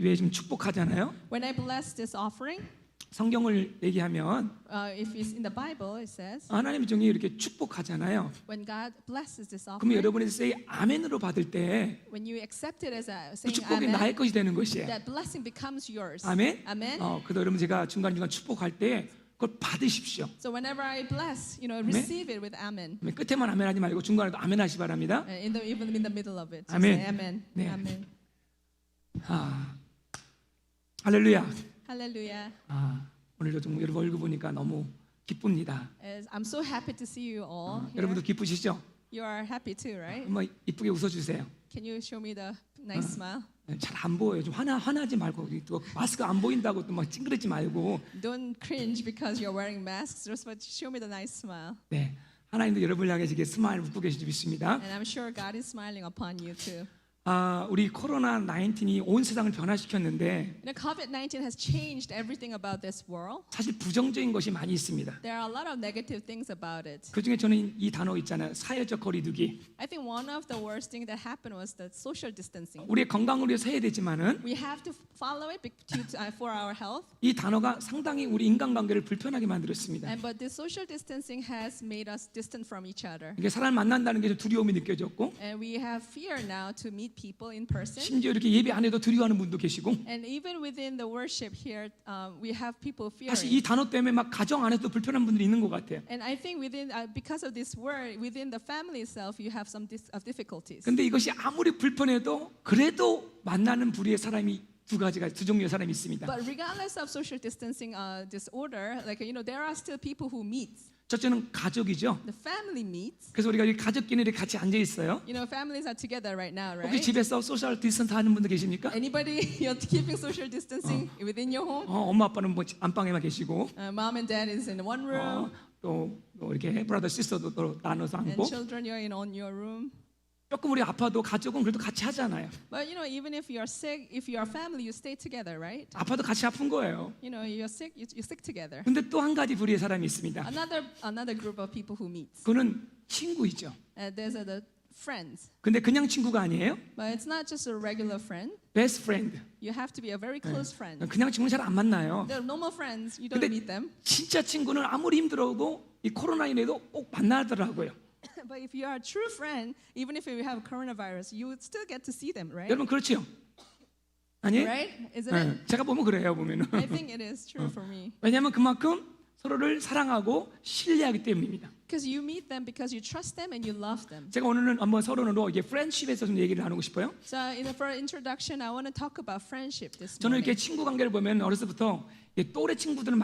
왜 좀 축복하잖아요. When I bless this offering, 성경을 얘기하면 if it's in the Bible, it says 하나님 종이 이렇게 축복하잖아요. when God blesses this 그러면 offering, 여러분이 say 아멘으로 받을 때 그 when you accept it as saying 축복이 amen, 나의 것이 되는 것이에요. that blessing becomes yours. 아멘. Amen. 그래서 여러분 제가 중간중간 축복할 때 그걸 받으십시오. So whenever I bless, receive it with amen. 끝에만 아멘하지 말고 중간에도 아멘하시 바랍니다. Even in the middle of it. Amen. Say amen. 네. Amen. 할렐루야. Hallelujah. 오늘도 좀 여러분 얼굴 보니까 너무 기쁩니다. I'm so happy to see you all. here. 여러분도 기쁘시죠? You are happy too, right? 한번 이쁘게 웃어주세요. Can you show me the nice smile? 잘 안 보여요. 좀 화나지 말고 또 마스크 안 보인다고 또 막 찡그리지 말고. Don't cringe because you're wearing masks. Just show me the nice smile. 네, 하나님도 여러분을 향해 이렇게 스마일 웃고 계시지 믿습니다. And I'm sure God is smiling upon you too. 우리 코로나 19이 온 세상을 변화시켰는데 COVID-19 has changed everything about this world. 사실 부정적인 것이 많이 있습니다. There are a lot of negative things about it. 그 중에 저는 이 단어 있잖아요. 사회적 거리두기. I think one of the worst thing that happened was the social distancing. 우리의 건강을 위해서 해야 되지만은 We have to follow it for our health. 이 단어가 상당히 우리 인간관계를 불편하게 만들었습니다. But the social distancing has made us distant from each other. 이게 사람 만난다는 게 좀 두려움이 느껴졌고 And we have fear now to meet people in person. 심지어 이렇게 예배 안 해도 두려워하는 분도 계시고 And even within the worship here, we have people 사실 fearing. 이 단어 때문에 막 가정 안에도 불편한 분들이 있는 것 같아요. And I think because of this word, within the family itself, you have some difficulties. 근데 이것이 아무리 불편해도 그래도 만나는 부류의 사람이 두 종류의 사람이 있습니다. But regardless of social distancing disorder, there are still people who meet. 첫째는 가족이죠. The family meets. 그래서 우리가 이 가족끼리 같이 앉아 있어요. Families are together right now, 혹시 right? 집에서 소셜 디스턴스 하는 분들 계십니까? Anybody you're keeping social distancing within your home? 엄마 아빠는 뭐 안방에만 계시고 Mom and dad is in one room, 또 이렇게 브라더 시스터도 또 나눠서 and 앉고 children you're in your room. 조금 우리 아파도 가족은 그래도 같이 하잖아요. But even if you're sick, if you're a family, you stay together, right? 아파도 같이 아픈 거예요. You're sick, you stick together. 근데 또 한 가지 부류의 사람이 있습니다. Another group of people who meets. 그는 친구이죠. There's the friends. 근데 그냥 친구가 아니에요. But it's not just a regular friend. 베스트 프렌드. You have to be a very close friend. 그냥 친구는 잘 안 만나요. They're normal friends. You don't 근데 meet them. 진짜 친구는 아무리 힘들어도 이 코로나19에도 꼭 만나더라고요. But if you are a true friend, even if you have coronavirus, you would still get to see them, right? 여러분 그렇지요? 아니에요? Right? Isn't it? 제가 보면 그래요 보면은. I think it is true for me. 왜냐하면 그만큼 서로를 사랑하고 신뢰하기 때문입니다. Because you meet them because you trust them and you love them. 제가 오늘은 한번 서론으로 이게 프렌드십에서 좀 얘기를 나누고 싶어요. So for introduction, I want to talk about friendship this 저는 이렇게 morning. 친구 관계를 보면 어렸을 때부터 또래 친구들은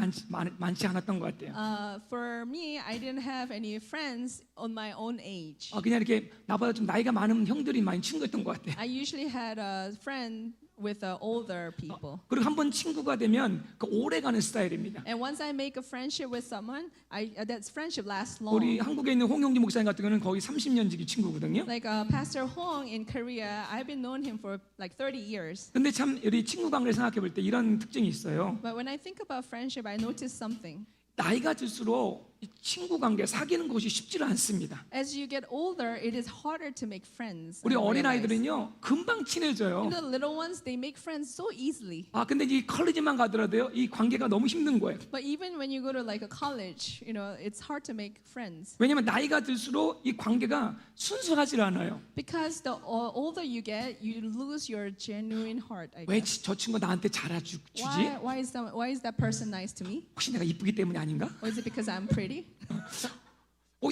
많지 않았던 것 같아요. For me, I didn't have any friends on my own age. 그냥 이렇게 나보다 좀 나이가 많은 형들이 많이 친구였던 것 같아요. I usually had a friend with older people. 그리고 한번 친구가 되면 그 오래가는 스타일입니다. And once I make a friendship with someone, that friendship lasts long. 우리 한국에 있는 홍영기 목사님 같은 경우는 거의 30년 지기 친구거든요. Like Pastor Hong in Korea, I've been known him for like 30 years. 근데 참 우리 친구 관계를 생각해 볼 때 이런 특징이 있어요. But when I think about friendship, I notice something. 나이가 들수록 이 친구 관계 사귀는 것이 쉽지가 않습니다. As you get older, it is harder to make friends. 우리 I 어린 realize. 아이들은요 금방 친해져요. The little ones, they make friends so easily. 근데 이 컬리지만 가더라도요 이 관계가 너무 힘든 거예요. But even when you go to like a college, it's hard to make friends. 왜냐하면 나이가 들수록 이 관계가 순수하지 않아요. Because the older you get, you lose your genuine heart. I 왜 guess. 저 친구가 나한테 잘해주지? Why is that person nice to me? 혹시 내가 이쁘기 때문이 아닌가? Or is it because I'm pretty?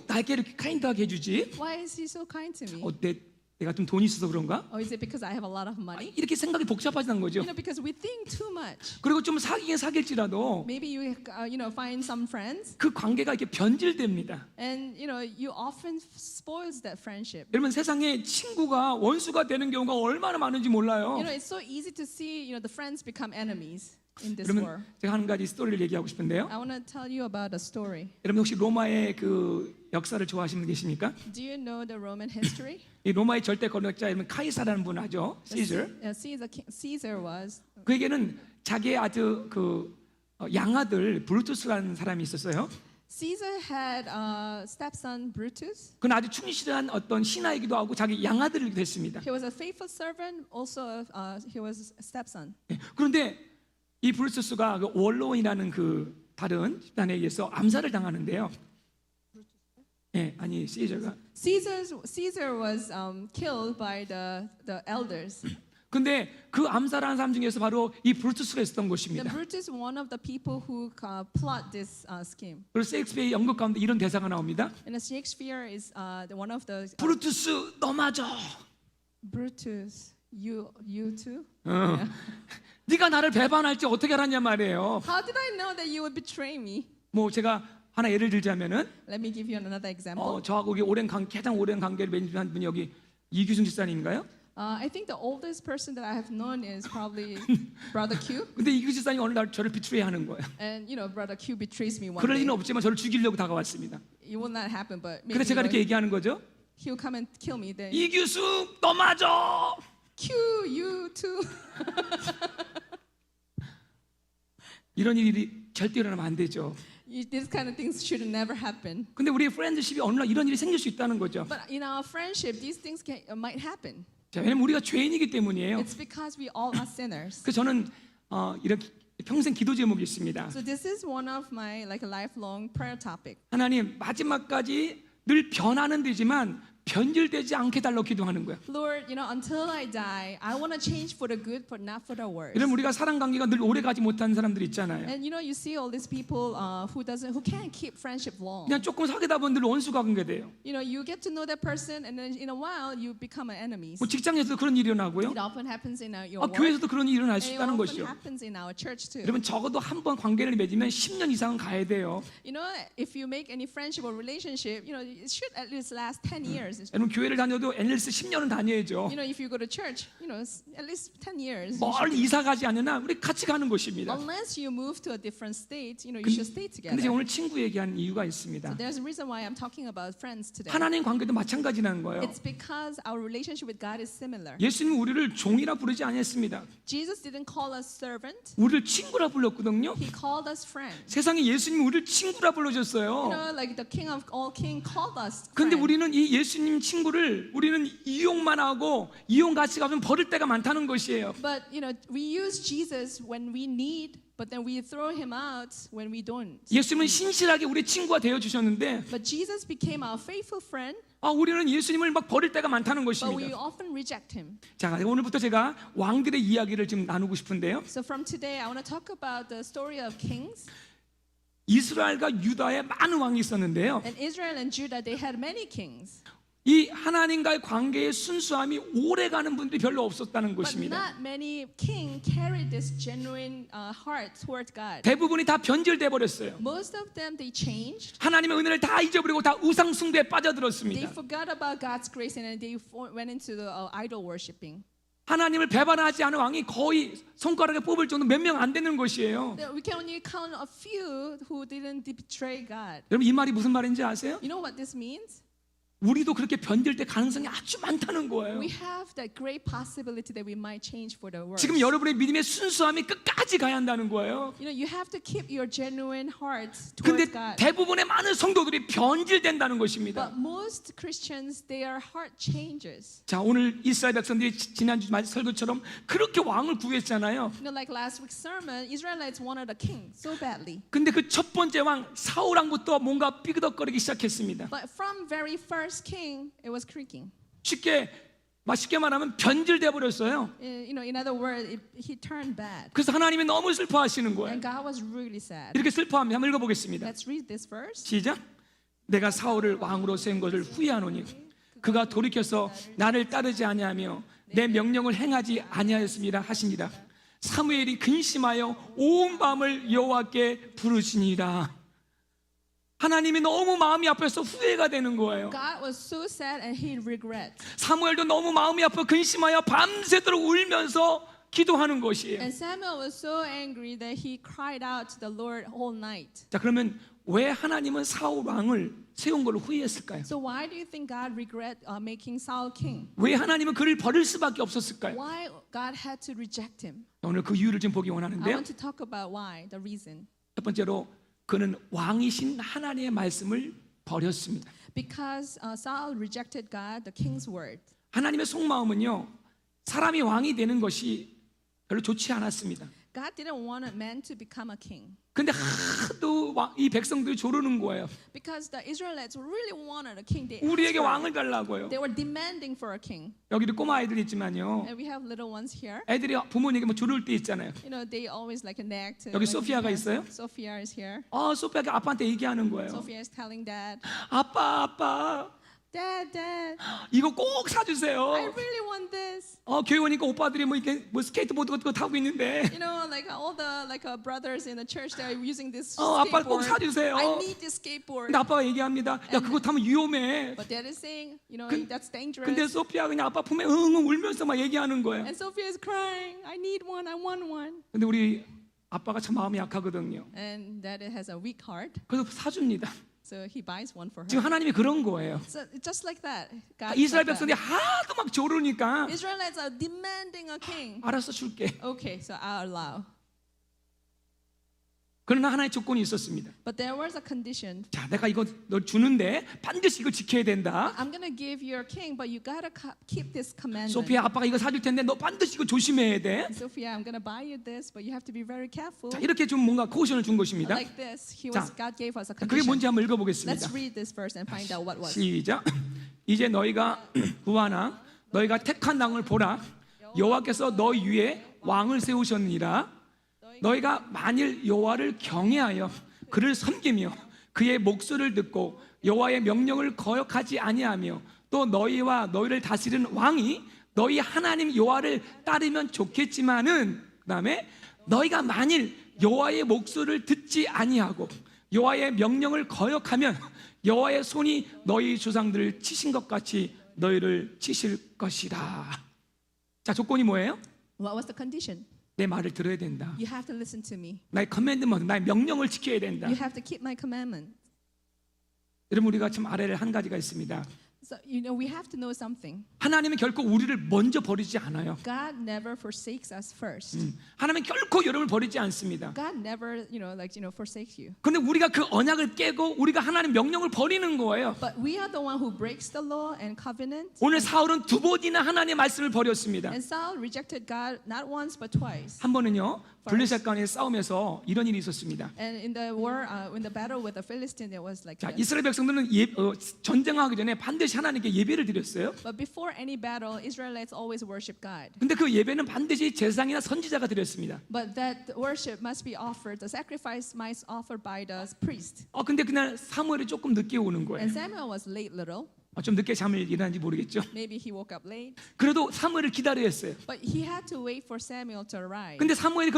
나에게 이렇게 카인드하게 해주지? Why is he so kind to me? 내가 좀 돈이 있어서 그런가? Or is it because I have a lot of money? 이렇게 생각이 복잡해지는 거죠. Because we think too much. 그리고 좀 사귈지라도 Maybe you find some friends, 그 관계가 이렇게 변질됩니다. and you often spoils that friendship. 여러분 세상에 친구가 원수가 되는 경우가 얼마나 많은지 몰라요. It's so easy to see the friends become enemies in this 그러면 world. 제가 한 가지 스토리를 얘기하고 싶은데요. I want to tell you about a story. 여러분 혹시 로마의 그 역사를 좋아하시는 분 계십니까? Do you know the Roman history? 이 로마의 절대 권력자 이름은 카이사라는 분 아죠? 시저. Caesar was. 그에게는 자기의 아주 그 양아들 브루투스라는 사람이 있었어요. Caesar had a stepson Brutus. 그는 아주 충실한 어떤 신하이기도 하고 자기 양아들이기도 했습니다. He was a faithful servant. Also, he was a stepson. 예, 그런데 이 브루투스가 그 원로원이라는 그 다른 집단에 의해서 암살을 당하는데요. 예, 아니 시저가. Caesar was killed by the elders. 근데 그 암살하는 사람 중에서 바로 이 브루투스가 있었던 The 것입니다. Brutus, one of the people who plot this scheme. 그래서 셰익스피어의 연극 가운데 이런 대사가 나옵니다. And Shakespeare is one of the 브루투스 너 맞아. Brutus. You too. 네가 나를 배반할지 어떻게 알았냐 말이에요. How did I know that you would betray me? 뭐 제가 하나 예를 들자면은 Let me give you another example. 저하고 가장 오랜 관계를 맺은 분이 여기 이규승 집사님인가요? I think the oldest person that I have known is probably Brother Q. 근데 이규승 집사님이 어느 날 저를 비트레이하는 거예요. And Brother Q betrays me one 그럴 day. 리는 없지만 저를 죽이려고 다가왔습니다. It will not happen, but maybe 그래서 제가 이렇게 얘기하는 거죠. he'll come and kill me. Then 이규승 너 맞아. Q, you too. 이런 일이 절대 일어나면 안 되죠. These kind of things should never happen. 근데 우리 프렌드십이 어느 날 이런 일이 생길 수 있다는 거죠. But in our friendship, these things might happen. 자, 왜냐면 우리가 죄인이기 때문이에요. It's because we all are sinners. 그래서 저는 이렇게 평생 기도 제목이 있습니다. So this is one of my lifelong prayer topic. 하나님 마지막까지 늘 변하는 데지만 변질되지 않게 달라고 기도하는 거야. Lord, until I die, I want to change for the good, but not for the worse. 이런 우리가 사랑 관계가 늘 오래 가지 못하는 사람들 있잖아요. And you see all these people who can't keep friendship long. 그냥 조금 사귀다 보면 늘 원수가 관계 돼요. You get to know that person, and then in a while you become an enemies. 뭐 직장에서도 그런 일이 일어나고요. It often happens in your work. 교회에서도 그런 일이 일어날 수 And it 있다는 often 것이요. happens in our church too. 여러분 적어도 한 번 관계를 맺으면 10년 이상은 가야 돼요. If you make any friendship or relationship, it should at least last 10 years. 여러분 교회를 다녀도 NLS 10년은 다녀야죠. If you go to church, at least 10 years. 멀리 이사 가지 않으나 우리 같이 가는 것입니다. Unless you move to a different state, you should stay 근데 together. 제가 오늘 친구 얘기하는 이유가 있습니다. So there's a reason why I'm talking about friends today. 하나님 관계도 마찬가지라는 거예요. It's because our relationship with God is similar. 예수님은 우리를 종이라 부르지 않았습니다. Jesus didn't call us servant. 우리를 친구라 불렀거든요. He called us friend. 세상에 예수님이 우리를 친구라 불러줬어요. Like the King of all King called us 근데 friend. 우리는 이 예수님 친구를 우리는 이용만 하고 이용 가치가 없으면 버릴 때가 많다는 것이에요. But we use Jesus when we need, but then we throw him out when we don't. 예수님은 신실하게 우리 친구가 되어 주셨는데 But Jesus became our faithful friend, 우리는 예수님을 막 버릴 때가 많다는 but we 것입니다. often reject him. 자, 오늘부터 제가 왕들의 이야기를 좀 나누고 싶은데요. So from today, I want to talk about the story of kings. 이스라엘과 유다에 많은 왕이 있었는데요. In Israel and Judah, they had many kings, 이 하나님과의 관계의 순수함이 오래가는 분들이 별로 없었다는 but 것입니다. not many king carried this genuine heart toward God. 대부분이 다 변질돼 버렸어요. Most of them, they changed. 하나님의 은혜를 다 잊어버리고 다 우상 숭배에 They 빠져들었습니다. forgot about God's grace and they went into the idol worshiping. 하나님을 배반하지 않은 왕이 거의 손가락에 뽑을 정도 몇 명 안 되는 것이에요. We can only count a few who didn't betray God. 여러분 이 말이 무슨 말인지 아세요? You know what this means? 우리도 그렇게 변질될 가능성이 아주 많다는 거예요. We have that great possibility that we might change for the worse. 지금 여러분의 믿음의 순수함이 끝까지 가야 한다는 거예요. You have to keep your genuine heart 근데 towards God. 대부분의 많은 성도들이 변질된다는 것입니다. But most Christians, their heart changes. 자, 오늘 이스라엘 백성들이 지난주 설교처럼 그렇게 왕을 구했잖아요. Like last week's sermon, Israelites wanted a king so badly. 근데 그 첫 번째 왕 사울 왕부터 뭔가 삐그덕거리기 시작했습니다. But from very first king, it was creaking. 쉽게 말하면 변질돼 버렸어요. In other words, he turned bad. 그래서 하나님이 너무 슬퍼하시는 거예요. And God was really sad. 이렇게 슬퍼하면 한번 읽어보겠습니다. Let's read this verse. 시작. 내가 사울을 왕으로 세운 것을 후회하노니 그가 돌이켜서 나를 따르지 아니하며 내 명령을 행하지 아니하였습니다 하시니라. 사무엘이 근심하여 온 밤을 여호와께 부르시니라. 하나님이 너무 마음이 아파서 후회가 되는 거예요. God was so sad and he regrets. 사무엘도 너무 마음이 아파 근심하여 밤새도록 울면서 기도하는 것이에요. And Samuel was so angry that he cried out to the Lord all night. 자, 그러면 왜 하나님은 사울 왕을 세운 걸로 후회했을까요? So why do you think God regret making Saul king? 왜 하나님은 그를 버릴 수밖에 없었을까요? Why God had to reject him? 오늘 그 이유를 좀 보기 I 원하는데요. want to talk about why, the reason. 첫 번째로 그는 왕이신 하나님의 말씀을 버렸습니다. Because Saul rejected God, the king's word. 하나님의 속마음은요, 사람이 왕이 되는 것이 별로 좋지 않았습니다. God didn't want a man to become a king. 근데 하도 이 백성들이 조르는 거예요. Because the Israelites really wanted a king. They, 우리에게 asked for 왕을 달라고요. they were demanding for a king. 여기도 꼬마 아이들 있지만요, And we have little ones here. 애들이 부모님에게 뭐 조를 때 있잖아요. You know, they always like nag to. 여기 like, 소피아가 yes, 있어요? Sophia is here. 소피아가 아빠한테 얘기하는 거예요. Sophia is telling dad, 아빠, Dad, 이거 꼭 사주세요. I really want this. 교회 오니까 오빠들이 뭐 이렇게 뭐 스케이트보드 같은 거 타고 있는데, You know, like all the brothers in the church, they are using this 아빠 꼭 skateboard. 사주세요. I need this skateboard. 근데 아빠가 얘기합니다. 야, 그거 타면 위험해. But dad is saying, you know, that's dangerous. 근데 소피아 그냥 아빠 품에 응응 울면서 막 얘기하는 거예요. And Sophia is crying. I need one. I want one. 근데 우리 아빠가 참 마음이 약하거든요. And dad has a weak heart, 그래서 사줍니다. so he buys one for her. 지금 하나님이 그런 거예요. So just like that, God. 이스라엘 like that. 백성들이 하도 막 조르니까 Israelites are demanding a king. 알았어 줄게. Okay, so I'll allow. 그러나 하나의 조건이 있었습니다. But there was a condition. 자, 내가 이거 너 주는데 반드시 이거 지켜야 된다. I'm gonna give you a king, but you gotta keep this commandment. 소피아, 아빠가 이거 사줄 텐데 너 반드시 이거 조심해야 돼. Sophia, I'm gonna buy you this, but you have to be very careful. 자, 이렇게 좀 뭔가 코션을 준 것입니다. Like this, 자, God gave us a 그게 condition. 뭔지 한번 Let's 읽어보겠습니다. read this verse and find out what was. 시작. 이제 너희가 구하나 너희가 택한 당을 보라. 여호와께서 너희 위에 왕을 세우셨느니라. 너희가 만일 여호와를 경외하여 그를 섬기며 그의 목소리를 듣고 여호와의 명령을 거역하지 아니하며 또 너희와 너희를 다스리는 왕이 너희 하나님 여호와를 따르면 좋겠지만은, 그다음에 너희가 만일 여호와의 목소리를 듣지 아니하고 여호와의 명령을 거역하면 여호와의 손이 너희 조상들을 치신 것 같이 너희를 치실 것이라. 자, 조건이 뭐예요? What was the condition? 내 말을 들어야 된다. You have to listen to me. 나의 커맨드먼트, 나의 명령을 지켜야 된다. You have to keep my commandment. 여러분, 우리가 참 알아야 할 한 가지가 있습니다. So you know, we have to know something. 하나님은 결코 우리를 먼저 버리지 않아요. God never forsakes us first. 하나님은 결코 여러분을 버리지 않습니다. God never, forsakes you. 그런데 우리가 그 언약을 깨고 우리가 하나님 명령을 버리는 거예요. But we are the one who breaks the law and covenant. 오늘 사울은 두 번이나 하나님의 말씀을 버렸습니다. And Saul rejected God not once but twice. 한 번은요, 블레셋 간의 싸움에서 이런 일이 있었습니다. And in the war, in the battle with the Philistine, it was like 자, this. 이스라엘 백성들은 전쟁하기 전에 반드시 하나님께 예배를 드렸어요. But before any battle, Israelites always worship God. 근데 그 예배는 반드시 제사장이나 선지자가 드렸습니다. But that worship must be offered, the sacrifice must be offered by the priest. 근데 그날 사무엘이 조금 늦게 오는 거예요. And Samuel was late little. 좀 늦게 잠을 일어났는지 모르겠죠. Maybe he woke up late. 그래도 사무엘을 기다려야 했어요. But he had to wait for Samuel to arrive. 근데 사무엘이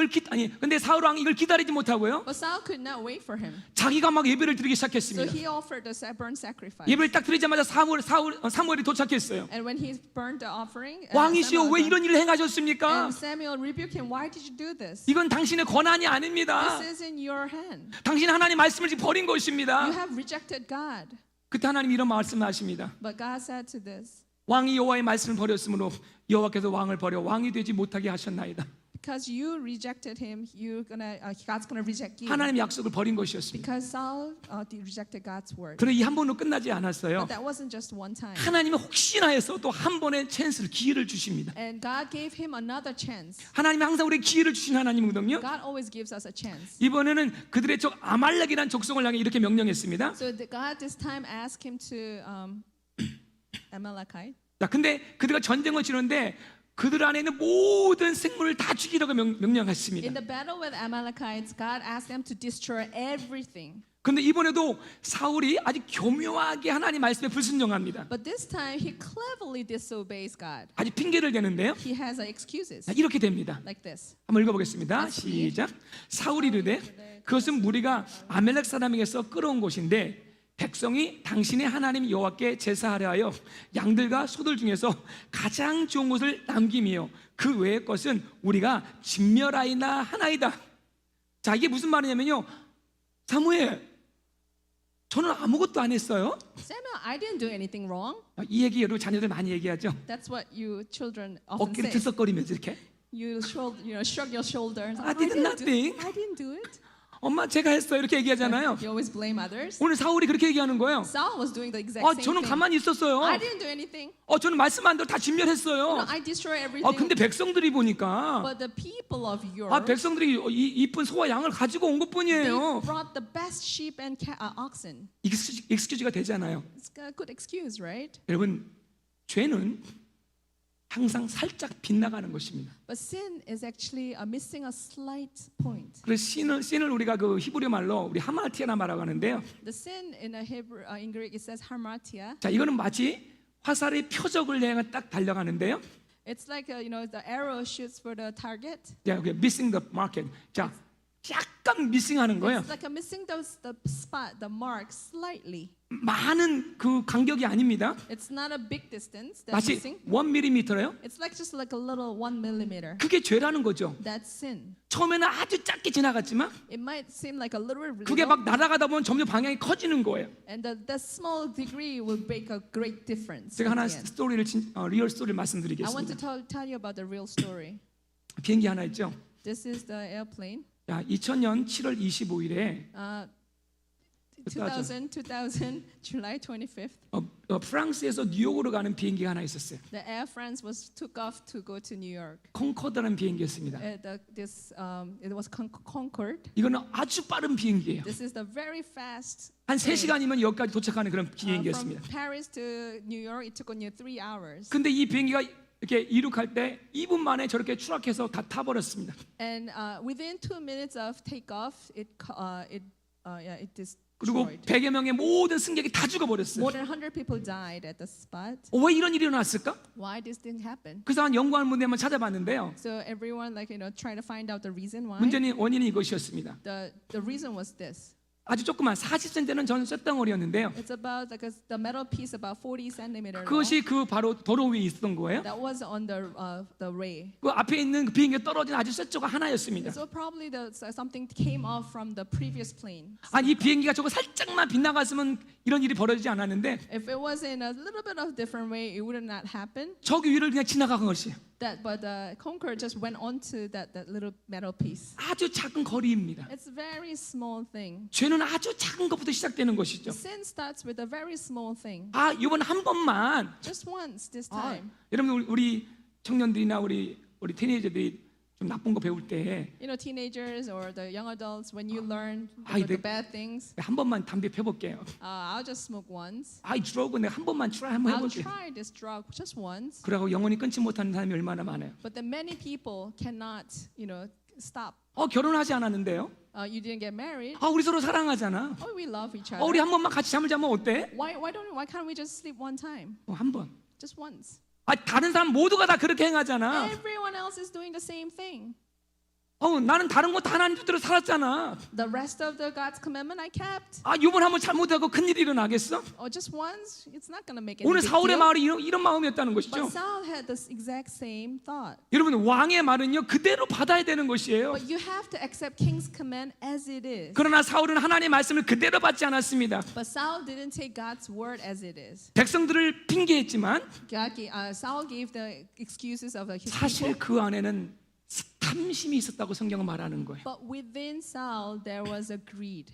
근데 사울 왕이 이걸 기다리지 못하고요, But Saul could not wait for him. 자기가 막 예배를 드리기 So 시작했습니다. he offered the burnt sacrifice. 예배를 딱 드리자마자 사무엘이 도착했어요. And when he burned the offering, 왕이시여, 왜 이런 일을 행하셨습니까? and Samuel rebuked him. Why did you do this? 이건 당신의 권한이 아닙니다. This is in your hand. 당신 하나님 말씀을 지금 버린 You 것입니다. have rejected God. 그때 하나님 이런 말씀을 하십니다. But God said to this, 왕이 여호와의 말씀을 버렸으므로 여호와께서 왕을 버려 왕이 되지 못하게 하셨나이다. because you rejected him, God's gonna reject you. 하나님의 약속을 버린 것이었습니다. Because Saul rejected God's word. 그러나 이 한 번으로 끝나지 않았어요. But that wasn't just one time. 하나님은 혹시나 해서 또 한 번의 찬스를, 기회를 주십니다. And God gave him another chance. 하나님은 항상 우리에게 기회를 주신 하나님이거든요. God always gives us a chance. 이번에는 그들의 적 아말렉이라는 족속을 향해 이렇게 명령했습니다. So God this time asked him to Amalekite. 자, 근데 그들과 전쟁을 치는데 그들 안에 있는 모든 생물을 다 죽이라고 명령했습니다. In the battle with Amalekites, God asked them to destroy everything. 그런데 이번에도 사울이 아주 교묘하게 하나님 말씀에 불순종합니다. But this time he cleverly disobeys God. 아주 핑계를 대는데요. He has excuses 자, 이렇게 됩니다. like this. 한번 읽어보겠습니다. 시작. 사울이 이르되 그것은 무리가 아멜렉 사람에게서 끌어온 곳인데 백성이 당신의 하나님 여호와께 제사하려 하여 양들과 소들 중에서 가장 좋은 것을 남김이요 그 외의 것은 우리가 진멸하이나 하나이다. 자, 이게 무슨 말이냐면요, 사무엘, 저는 아무것도 안 했어요. Samuel, I didn't do anything wrong. 이 얘기 여러분 자녀들 많이 얘기하죠. That's what you children often 어깨를 say. 들썩거리면서 이렇게 You shrug your shoulders. I did nothing. I didn't do it. 엄마 제가 했어요 이렇게 얘기하잖아요. You always blame others. 오늘 사울이 그렇게 얘기하는 거예요. Saul was doing the exact same 저는 thing. 가만히 있었어요. I didn't do anything. 저는 말씀 안 대로 다 진멸했어요. I destroy everything. 근데 백성들이 보니까 But the people of yours, 백성들이 이 이쁜 소와 양을 가지고 온 they 것뿐이에요. brought the best sheep and oxen. 익스큐즈가 되잖아요. It's a good excuse, right? 여러분, 죄는 항상 살짝 빗나가는 것입니다. But sin is actually missing a slight point. 그래서 신을 우리가 그 히브리 말로 우리 하마티아라 말하고 하는데요. The sin in Hebrew, in Greek, it says harmatia. 자, 이거는 마치 화살의 표적을 향해 딱 달려가는데요. It's like the arrow shoots for the target. 자, missing the market. 자, 약간 미싱하는 거예요. It's like missing the spot, the mark slightly. 많은 그 간격이 아닙니다. It's not a big distance. That's 마치 missing. 1mm예요. It's like just like a little 1 millimeter. 그게 죄라는 거죠. That's sin. 처음에는 아주 짧게 지나갔지만 It might seem like a little 그게 막 날아가다 보면 점점 방향이 커지는 거예요. and the small degree will make a great difference. 제가 at 하나 the end. 스토리를 리얼 스토리를 I want to 말씀드리겠습니다. tell you about the real story. 비행기 하나 있죠. This is the airplane. 자, 2000년 7월 25일에 2000, July 25th. 프랑스에서 뉴욕으로 가는 비행기가 하나 있었어요. The Air France took off to go to New York. 콩코드라는 비행기였습니다. It was Concorde. 이거는 아주 빠른 비행기예요. This is the very fast. 한 3시간이면 여기까지 도착하는 그런 From 비행기였습니다. Paris to New York, it took only 3 hours. 근데 이 비행기가 이렇게 이륙할 때 2분 만에 저렇게 추락해서 다 타버렸습니다. And within 2 minutes of takeoff, it 그리고 destroyed. 100여 명의 모든 승객이 다 죽어버렸어요. More than 100 people died at the spot. 왜 이런 일이 일어났을까? Why this didn't happen? 그래서 한 연구할 문제 한번 찾아봤는데요. So everyone trying to find out the reason why. 원인이 이것이었습니다. The reason was this. 아주 조그만 40cm는 전 쇳덩어리였는데요. It's about the metal piece about 40 centimeter long. 그것이 그 바로 도로 위에 있었던 거예요. That was on the ray. 그 앞에 있는 그 비행기가 떨어진 아주 쇳조가 하나였습니다. So probably something came off from the previous plane. 이 비행기가 저거 살짝만 빗나갔으면 이런 일이 벌어지지 않았는데 If it was in a little bit of different way, it would not happen. 저기 위를 그냥 지나간 것이에요. But Concorde just went onto that little metal piece. 아주 작은 거리입니다. It's a very small thing. 죄는 아주 작은 것부터 시작되는 것이죠. Sin starts with a very small thing. 이번 한 번만 Just once this time. 여러분 우리 청년들이나 우리 티네이저들이 좀 나쁜 거 배울 때 Teenagers or the young adults, when you learn 네. the bad things, 한 번만 담배 펴볼게요. I'll just smoke once. 이 드러그 내가 한 번만 트라이 한번 I'll 해볼게요. try this drug just once. 그러고 영원히 끊지 못하는 사람이 얼마나 많아요. But then many people cannot, stop. 결혼하지 않았는데요. You didn't get married. 우리 서로 사랑하잖아. Oh, we love each other. 우리 한 번만 같이 잠을 자면 어때? Why can't we just sleep one time? 한 번. Just once. 다른 사람 모두가 다 그렇게 행하잖아. Everyone else is doing the same thing. 나는 다른 거 다 하나님 뜻대로 살았잖아. The rest of the God's commandment I kept. 이번 한번 잘못하고 큰일이 일어나겠어? Or just once, it's not gonna make any 오늘 big 사울의 deal. 마을이 이런 마음이었다는 But 것이죠. Saul had this exact same thought. 여러분 왕의 말은요 그대로 받아야 되는 것이에요. But you have to accept king's command as it is. 그러나 사울은 하나님의 말씀을 그대로 받지 않았습니다. But Saul didn't take God's word as it is. 백성들을 핑계했지만 Saul gave the excuses of his 사실 people. 그 안에는 탐심이 있었다고 성경은 말하는 거예요. But within Saul there was a greed.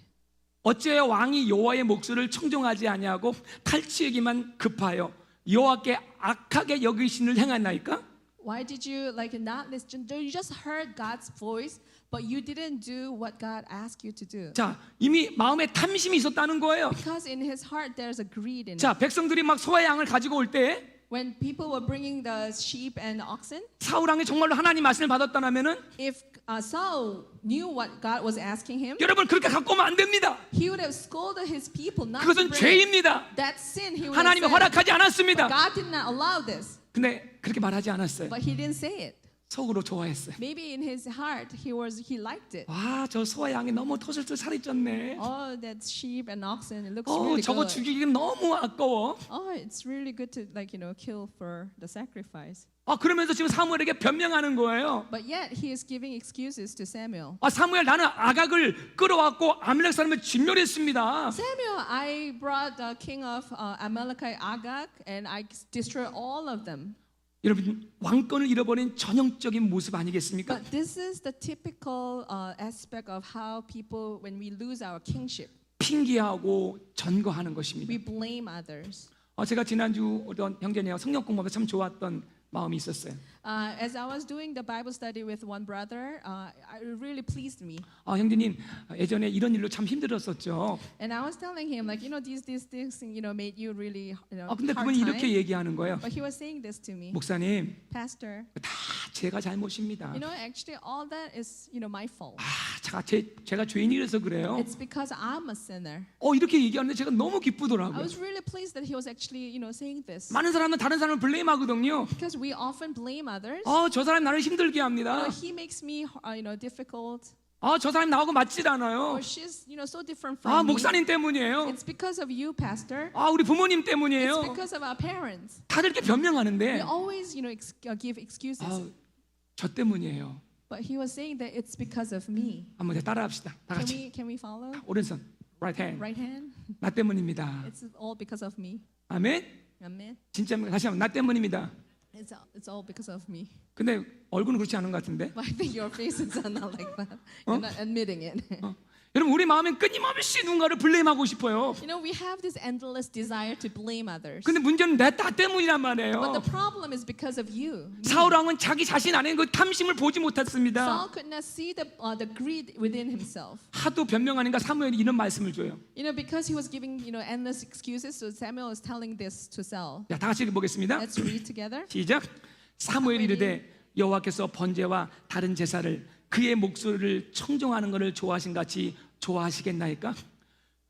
어째 왕이 여호와의 목소리를 청종하지 아니하고 탈취하기만 급하여 여호와께 악하게 여기신을 행하나이까? Why did you not listen? You just heard God's voice, but you didn't do what God asked you to do. 자, 이미 마음에 탐심이 있었다는 거예요. Because in his heart there's a greed in it. 자, 백성들이 막 소와 양을 가지고 올 때 When people were bringing the sheep and oxen, 사울 왕이 정말로 하나님 말씀을 받았다면은 if Saul knew what God was asking him, 여러분 그렇게 갖고 오면 안 됩니다. he would have scolded his people not to 그것은 bring 죄입니다. that sin. He would have 하나님이 said, 허락하지 않았습니다. God did not allow this, 근데 그렇게 말하지 않았어요. but he didn't say it. 속으로 좋아했어요. Maybe in his heart he liked it. 저 소와 양이 너무 토실토실 살이 쪘네. Oh, that sheep and oxen, it looks really 저거 good. 죽이기 너무 아까워. Oh, it's really good to kill for the sacrifice. 그러면서 지금 사무엘에게 변명하는 거예요. But yet he is giving excuses to Samuel. 사무엘 나는 아각을 끌어왔고 아말렉 사람을 진멸했습니다. Samuel, I brought the king of Amalekite Agag and I destroyed all of them. 여러분 왕권을 잃어버린 전형적인 모습 아니겠습니까? But this is the typical aspect of how people, when we lose our kingship, 핑계하고 전거하는 것입니다. we blame others. 제가 지난주 어떤 형제네요 성경 공부하면서 참 좋았던 마음이 있었어요. As I was doing the Bible study with one brother, it really pleased me. 형제님 예전에 이런 일로 참 힘들었었죠. And I was telling him, like, these things, made you really, 근데 hard 그분이 이렇게 time. 얘기하는 거예요. But he was saying this to me, 목사님 Pastor, 다 제가 잘못입니다. actually all that is, my fault. 제가 죄인이라서 그래요. It's because I'm a sinner. 이렇게 얘기하는데 제가 너무 I 기쁘더라고요. was really pleased that he was actually, saying this. 많은 사람은 다른 사람을 블레임하거든요. Because we often blame others. 저 사람 나를 힘들게 합니다. He makes me, difficult. 저 사람 나하고 맞질 않아요. Or she's, so different from me. 목사님 때문이에요. It's because of you, Pastor. 우리 부모님 It's 때문이에요. because of our parents. 다들 이렇게 We 변명하는데 always, give excuses. 저 때문이에요. But he was saying that it's because of me. 한번 따라합시다. 다 Can 같이. we follow? 오른손, right hand. Right hand. 나 때문입니다. It's all because of me. 아멘. Amen. 진짜 다시 한번 나 때문입니다. It's all because of me. 근데 얼굴은 그렇지 않은 것 같은데. But I think your faces are not like that. You're not admitting it. 여러분 우리 마음엔 끊임없이 누군가를 블레임하고 싶어요. We have this endless desire to blame others. 근데 문제는 나 때문이란 But 말이에요. the problem is because of you. 사울 왕은 자기 자신 안에 그 탐심을 보지 못했습니다. Saul could not see the greed within himself. 하도 변명하니까 사무엘이 이런 말씀을 줘요. Because he was giving endless excuses, so Samuel is telling this to Saul. 자, 다 같이 읽어보겠습니다. Let's read together. 시작. 사무엘이 이르되 여호와께서 번제와 다른 제사를 그의 목소리를 청종하는 것을 좋아하신 같이 좋아하시겠나이까?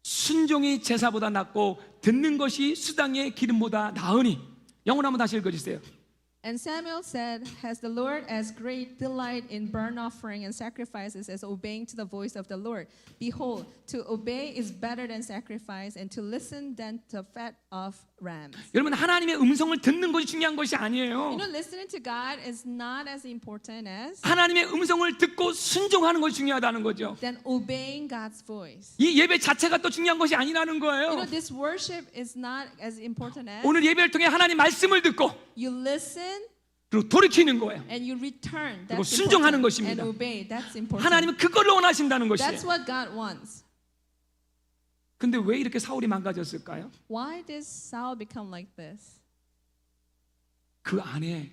순종이 제사보다 낫고 듣는 것이 수당의 기름보다 나으니. 영어로 한번 다시 읽어주세요. And Samuel said, "Has the Lord as great delight in burnt offering and sacrifices as obeying to the voice of the Lord? Behold, to obey is better than sacrifice, and to listen than the fat of rams." 여러분 하나님의 음성을 듣는 것이 중요한 것이 아니에요. Listening to God is not as important as 하나님의 음성을 듣고 순종하는 것이 중요하다는 거죠. than obeying God's voice. 이 예배 자체가 또 중요한 것이 아니라는 거예요. This worship is not as important as 오늘 예배를 통해 하나님 말씀을 듣고 you listen 그리고 돌이키는 거예요. and you return. 그리고 That's 순종하는 important. 것입니다. And obey. That's important. 하나님은 그걸 원하신다는 것이에요. That's what God wants. 근데 왜 이렇게 사울이 망가졌을까요? Why did Saul become like this? 그 안에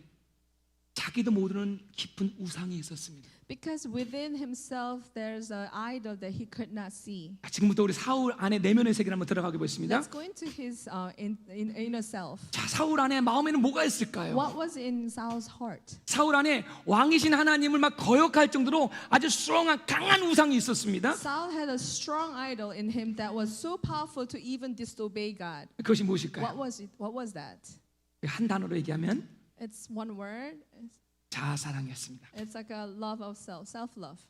자기도 모르는 깊은 우상이 있었습니다. Because within himself there's an idol that he could not see. 지금부터 우리 사울 안에 내면의 세계를 한번 들어가게 보겠습니다. Let's go into his inner self. 자, 사울 안에 마음에는 뭐가 있을까요? What was in Saul's heart? 사울 안에 왕이신 하나님을 막 거역할 정도로 아주 스트롱한 강한 우상이 있었습니다. Saul had a strong idol in him that was so powerful to even disobey God. 그것이 무엇일까요? What was it? What was that? 한 단어로 얘기하면 It's one word. 자아사랑이었습니다. It's like a love of self, self-love.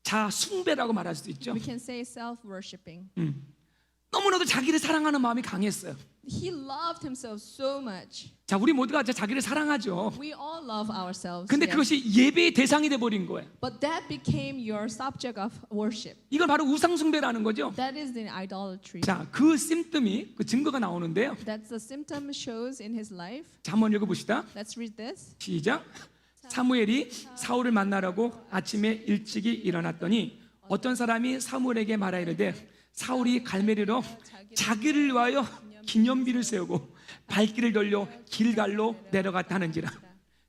자숭배라고 말할 수도 있죠. We can say self-worshipping. 너무나도 자기를 사랑하는 마음이 강했어요. He loved himself so much. 자, 우리 모두가 자기를 사랑하죠. We all love ourselves. 근데 yes. 그것이 예배의 대상이 돼 버린 거예요. But that became your subject of worship. 이건 바로 우상 숭배라는 거죠. That is the idolatry. 자, 그 심점이 그 증거가 나오는데요. That's the symptom shows in his life. 자, 한번 읽어 봅시다. Let's read this. 시작. 사무엘이 사울을 만나라고 아침에 일찍이 일어났더니 어떤 사람이 사무엘에게 말하이르되 사울이 갈멜리로 자기를 위하여 기념비를 세우고 발길을 돌려 길갈로 내려갔다 하는지라.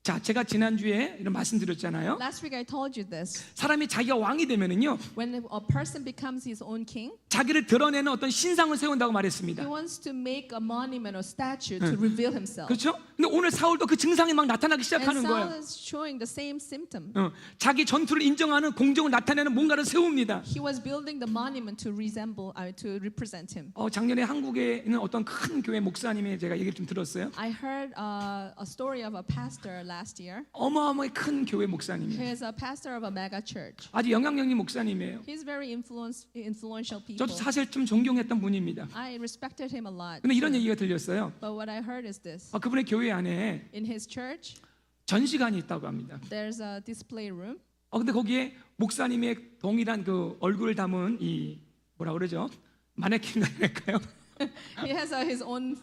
자, 제가 지난주에 이런 말씀드렸잖아요. Last week I told you this. 사람이 자기가 왕이 되면은요, When a person becomes his own king, 자기를 드러내는 어떤 신상을 세운다고 he 말했습니다. wants to make a monument or statue to reveal himself. 그렇죠? 근데 오늘 사울도 그 증상이 막 나타나기 And 시작하는 Saul 거예요. is showing the same symptom. 자기 전투를 인정하는 공적을 나타내는 뭔가를 세웁니다. He was building the monument to represent him. 작년에 한국에 있는 어떤 큰 교회 목사님의 제가 얘기를 좀 들었어요. I heard a story of a pastor last year. 어마어마하게 큰 교회 He 목사님이에요. is a pastor of a mega church. 아주 영향력 있는 목사님이에요. He's very influential people. 저도 사실 좀 존경했던 분입니다. I respected him a lot. 근데 이런 얘기가 들렸어요. But what I heard is this. 그분의 교회 안에 In his church, 전시관이 있다고 합니다. there's a display room. 근데 거기에 목사님의 동일한 그 얼굴을 담은 이 뭐라 그러죠? 마네킹이랄까요? He has his own,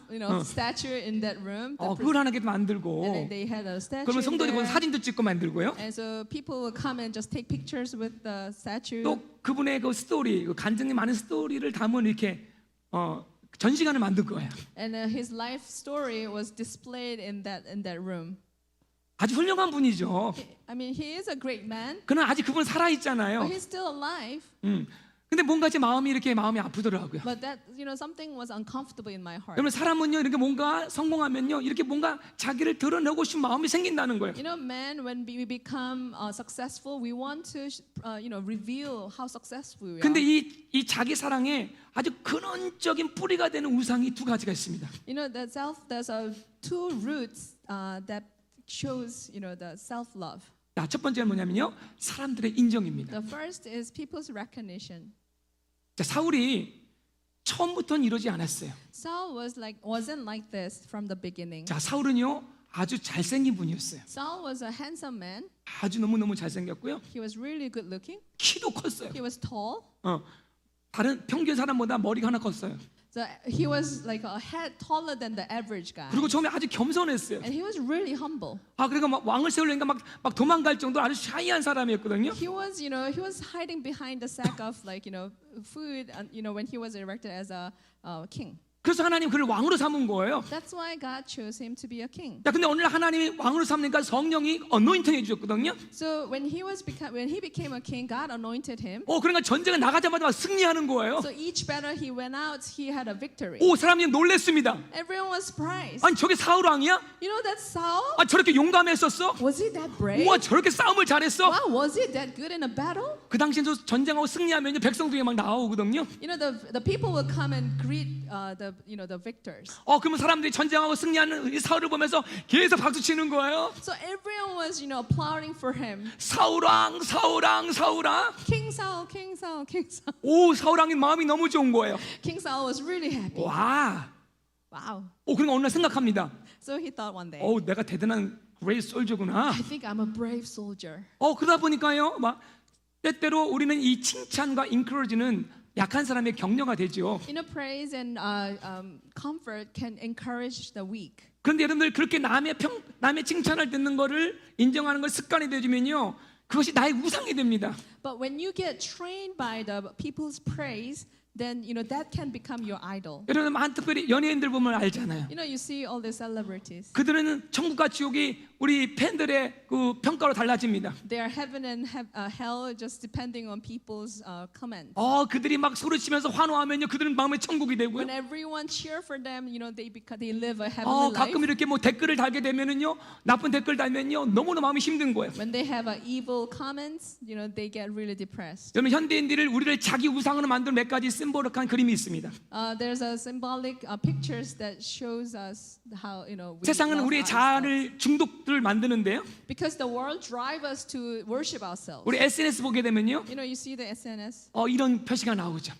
statue in that room. 그걸 하나님께 만들고 And then they had a statue 그러면 성도들이 거기서 there. 사진도 찍고 만들고요. And so people will come and just take pictures with the statue. 또 그분의 그 스토리, 그 간증이 많은 스토리를 담은 이렇게 전시관을 만든 거예요. And his life story was displayed in that room. 아주 훌륭한 분이죠. I mean, he is a great man, 그러나 아직 그분 살아 있잖아요. but he's still alive. 근데 뭔가 제 마음이 아프더라고요. But that, something was uncomfortable in my heart. 여러분 사람은요 이렇게 뭔가 성공하면요 이렇게 뭔가 자기를 드러내고 싶은 마음이 생긴다는 거예요. Man, when we become successful, we want to, reveal how successful we 근데 are. 이 자기 사랑에 아주 근원적인 뿌리가 되는 우상이 두 가지가 있습니다. There's two roots that shows, the self-love. 자, 첫 번째는 뭐냐면요 사람들의 인정입니다. The first is people's recognition. 자, 사울이 처음부터는 이러지 않았어요. Saul wasn't like this from the beginning. 자, 사울은요 아주 잘생긴 분이었어요. Saul was a handsome man. 아주 너무너무 잘생겼고요. He was really good looking. 키도 컸어요. He was tall. 다른 평균 사람보다 머리가 하나 컸어요. So he was like a head taller than the average guy. 그리고 처음에 아주 겸손했어요. And he was really humble. 그러니까 막 왕을 세우려니까 막 도망갈 정도로 아주 샤이한 사람이었거든요. He was hiding behind the sack of food, when he was erected as a king. 그래서 하나님 그를 왕으로 삼은 거예요. That's why God chose him to be a king. 자, 근데 오늘 하나님이 왕으로 삼으니까 성령이 어노인팅 해주셨거든요. So when he became a king, God anointed him. 그러니까 전쟁에 나가자마자 막 승리하는 거예요. So each battle he went out, he had a victory. 사람들이 놀랬습니다. Everyone was surprised. 아니 저게 사울 왕이야? That Saul? 저렇게 용감했었어? Was he that brave? 우와 저렇게 싸움을 잘했어? Wow, was he that good in a battle? 그 당시에 전쟁하고 승리하면 백성들이 막 나오거든요. The people will come and greet the victors. 그러면 사람들이 전쟁하고 승리하는 이 사울을 보면서 계속 박수 치는 거예요. So everyone was, applauding for him. 사울왕, 사울왕, 사울왕. King Saul, King Saul, King Saul. 사울왕이 마음이 너무 좋은 거예요. King Saul was really happy. 와. Wow. 그러니까 어느 날 생각합니다. So he thought one day, 내가 대단한 great soldier구나. I think I'm a brave soldier. 그러다 보니까요, 때때로 우리는 이 칭찬과 encourage는 약한 사람의 격려가 되죠. Praise and comfort can encourage the weak. 그런데 여러분들 그렇게 남의 칭찬을 듣는 거를 인정하는 걸 습관이 되주면요, 그것이 나의 우상이 됩니다. But when you get trained by the people's praise, then that can become your idol. 여러분 특별히 연예인들 보면 알잖아요. You see all the celebrities. 그들은 천국과 지옥이 우리 팬들의 그 평가로 달라집니다. Their heaven and hell just depending on people's comments. 그들이 막 소리치면서 환호하면요, 그들은 마음의 천국이 되고요. When everyone cheer for them, they live a heavenly life. 가끔 이렇게 댓글을 달게 되면은요, 나쁜 댓글 달면요, 너무나 마음이 힘든 거예요. When they have evil comments, they get really depressed. 여러분 현대인들을 우리를 자기 우상으로 만든 몇 가지 심볼한 그림이 있습니다. There's a symbolic pictures that shows us how we 세상은 love 우리의 ourselves. 자아를 중독들을 만드는데요. Because the world drive us to worship ourselves. 우리 SNS 보게 되면요, You see the SNS. 이런 표시가 나오죠.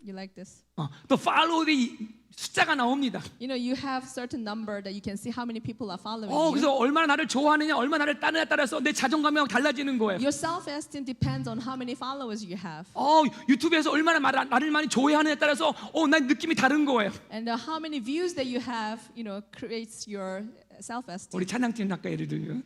You like this? 또 팔로우의 숫자가 나옵니다. You have certain number that you can see how many people are following 그래서 you. 얼마나 나를 좋아하느냐, 얼마나 나를 따르느냐에 따라서 내 자존감이 달라지는 거예요. Your self-esteem depends on how many followers you have. 유튜브에서 얼마나 나를 많이 조회하느냐에 따라서 난 느낌이 다른 거예요. And how many views that you have, creates your self-esteem. 우리 찬양팀 아까 예를 들면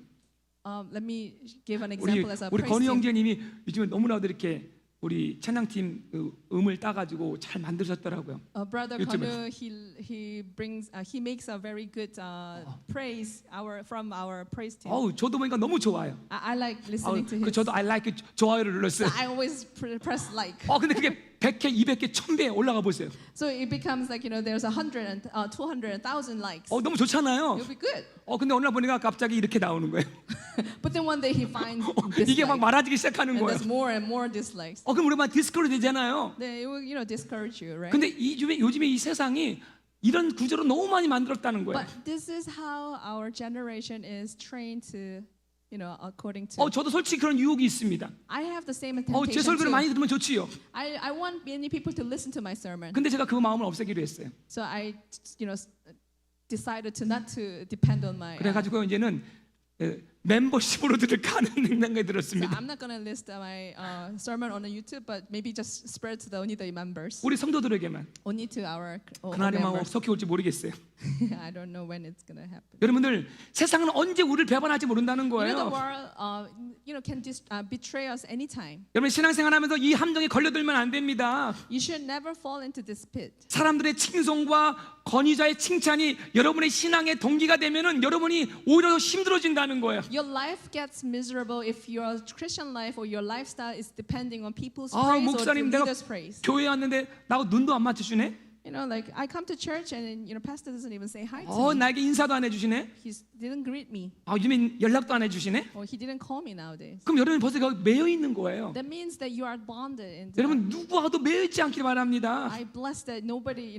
Let me give an 우리 example as a 건우 praise team. 형제님이 요즘에 너무나도 이렇게 우리 찬양팀 음을 따가지고 잘 만드셨더라고요. Brother 유튜브에서. Konu, he makes a very good praise from our praise team. 저도 보니까 너무 좋아요. I like listening to his. 저도 I like it, 좋아요를 눌렀어요. I always press like. 근데 그게 100개, 200개, 1000배 올라가 보세요. So it becomes like there's 100 and 200 and 1,000 likes. 너무 좋잖아요. You'll be good. 근데 어느 날 보니까 갑자기 이렇게 나오는 거예요. But then one day he finds 이게 막 dislikes. 많아지기 시작하는 And 거예요. there's more and more dislikes. 그럼 우리만 디스커리지 되잖아요. Then it will discourage you, right? 근데 요즘에 이 세상이 이런 구조로 너무 많이 만들었다는 거예요. But this is how our generation is trained to, according to. 저도 솔직히 그런 유혹이 있습니다. I have the same 제 temptation 설교를 too. 많이 들으면 좋지요. I want many people to listen to my sermon. 근데 제가 그 마음을 없애기로 했어요. So I, decided to not to depend on my. 그래가지고 이제는 멤버십으로 들을까 하는 생각이 So 들었습니다. I'm not going to list my sermon on the YouTube, but maybe just spread to only the members, 우리 성도들에게만. only to our 그날이 막 members. 어떻게 올지 모르겠어요. I don't know when it's going to happen. 여러분들 세상은 언제 우리를 배반할지 모른다는 You know, the 거예요. world, can betray us anytime. 여러분 신앙생활하면서 이 함정에 걸려들면 안 됩니다. You should never fall into this pit. 사람들의 칭송과 권위자의 칭찬이 여러분의 신앙의 동기가 되면은 여러분이 오히려 더 힘들어진다는 거예요. Your life gets miserable if your Christian life or your lifestyle is depending on people's 아, praise or the 목사님 내가 leaders' praise. 교회 왔는데 나하고 눈도 안 맞춰주네. You know, like I come to church and pastor doesn't even say hi to me. 나에게 인사도 안 해주시네. He didn't greet me, 요즘엔 연락도 안 해주시네. or he didn't call me nowadays. 그럼 여러분 벌써 거기 매여 있는 거예요. That means that you are bonded. Into 여러분 누구와도 매여 있지 않길 바랍니다. I bless that nobody,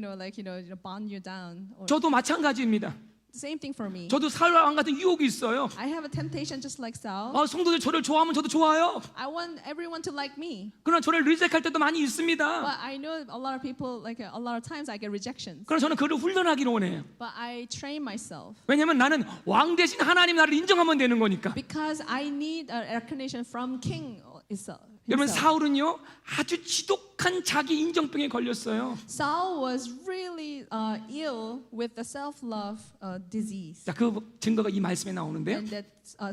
bond you down. Or 저도 마찬가지입니다. same thing for me. 저도 사울왕 같은 유혹이 있어요. I have a temptation just like Saul. 성도들 저를 좋아하면 저도 좋아요. I want everyone to like me. 그러나 저를 리젝할 때도 많이 있습니다. But I know a lot of people, a lot of times I get rejections. 그러나 저는 그를 훈련하기를 원해요. But I train myself 왜냐하면 나는 왕 대신 하나님 나를 인정하면 되는 거니까. because I need a recognition from King itself. 여러분 himself. 사울은요 아주 지독한 자기 인정병에 걸렸어요. Saul was really ill with the self-love disease. 자, 그 증거가 이 말씀에 나오는데요. And that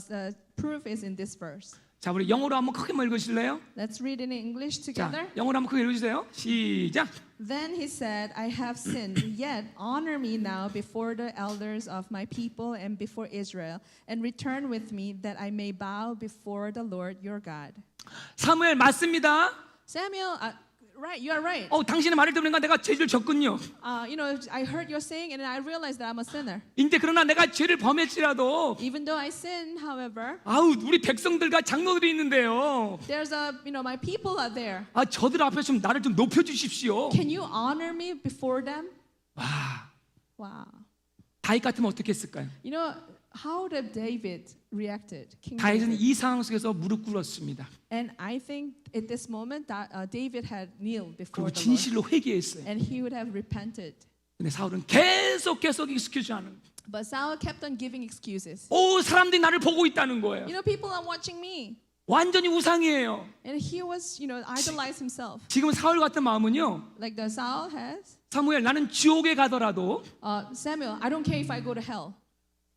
the proof is in this verse. 자, 우리 영어로 한번 크게 읽으실래요? Let's read it in English 자, together. 영어로 한번 크게 읽으세요. 시작. Then he said, I have sinned, yet honor me now before the elders of my people and before Israel, and return with me that I may bow before the Lord your God. 사무엘 맞습니다. Samuel, right, you are right. 당신의 말을 들으니까 내가 죄를 졌군요. I heard your saying, and I realized that I'm a sinner. 인데 그러나 내가 죄를 범했지라도 Even though I sin, however, 우리 백성들과 장로들이 있는데요. there's my people are there. 저들 앞에 좀 나를 좀 높여 주십시오. Can you honor me before them? 와, Wow. 다윗 같으면 어떻게 했을까요? You know, how did David reacted? King 다윗은 David. 이 상황 속에서 무릎 꿇었습니다. And I think at this moment that David had kneeled before 그리고 the Lord, 진실로 회개했어요. and he would have repented. 근데 사울은 계속 익스큐즈 하는 거예요. But Saul kept on giving excuses. 사람들이 나를 보고 있다는 거예요. You know, people are watching me. 완전히 우상이에요. And he was, idolized himself. 지금 사울 같은 마음은요. Like the Saul has. 사무엘 나는 지옥에 가더라도 Samuel, I don't care if I go to hell.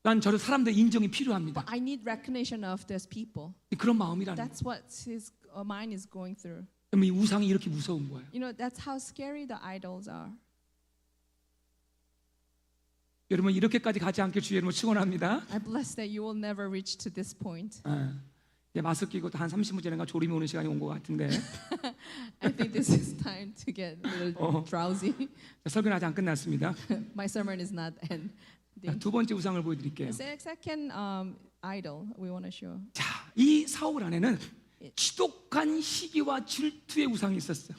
난 저런 사람들의 인정이 필요합니다. But I need recognition of these people. 그런 마음이라는 거예요. That's what his mind is going through. 이 우상이 이렇게 무서운 거예요. You know, that's how scary the idols are. 여러분 이렇게까지 가지 않길 주의 이름으로 축원합니다. I bless that you will never reach to this point. 이제 마스크 끼고 한 30분 지나가 졸음이 오는 시간이 온 것 같은데 I think this is time to get a little drowsy. 설교는 아직 안 끝났습니다. My sermon is not ending. 두 번째 우상을 보여드릴게요. The second idol we want to show. 자, 이 사울 안에는 지독한 시기와 질투의 우상이 있었어요.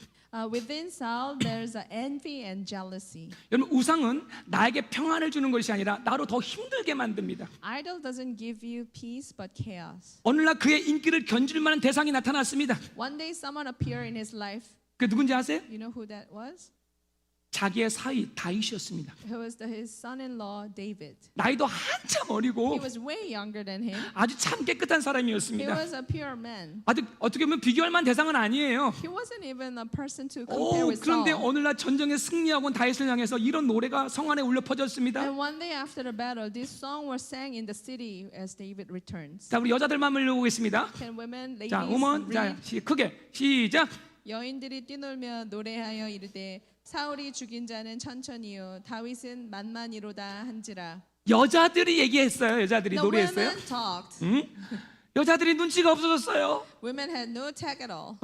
Within Saul, there's envy and jealousy. 여러분 우상은 나에게 평안을 주는 것이 아니라 나로 더 힘들게 만듭니다. Idol doesn't give you peace but chaos. 어느 날 그의 인기를 견줄 만한 대상이 나타났습니다. One day someone appeared in his life. 그 누군지 아세요? You know who that was? 자기의 사위 다윗이었습니다. It was his son-in-law David. 나이도 한참 어리고 He was way younger than him. 아주 참 깨끗한 He 사람이었습니다. was a pure man. 아주 어떻게 보면 비교할 만한 대상은 아니에요. He wasn't even a person to compare with 그런데 Saul. 어느 날 전쟁에 승리하고 온 다윗을 향해서 이런 노래가 성 안에 울려 퍼졌습니다. And one day after the battle, this song was sang in the city as David returns. 자, 우리 여자들만 읽어보겠습니다. Can women, ladies 자, 우먼, 자, read? 크게 시작. 여인들이 뛰놀며 노래하여 이르되 사울이 죽인 자는 천천히요 다윗은 만만이로다 한지라. 여자들이 얘기했어요. 여자들이 The 노래했어요. women talked. 여자들이 눈치가 없어졌어요. Women had no tact at all.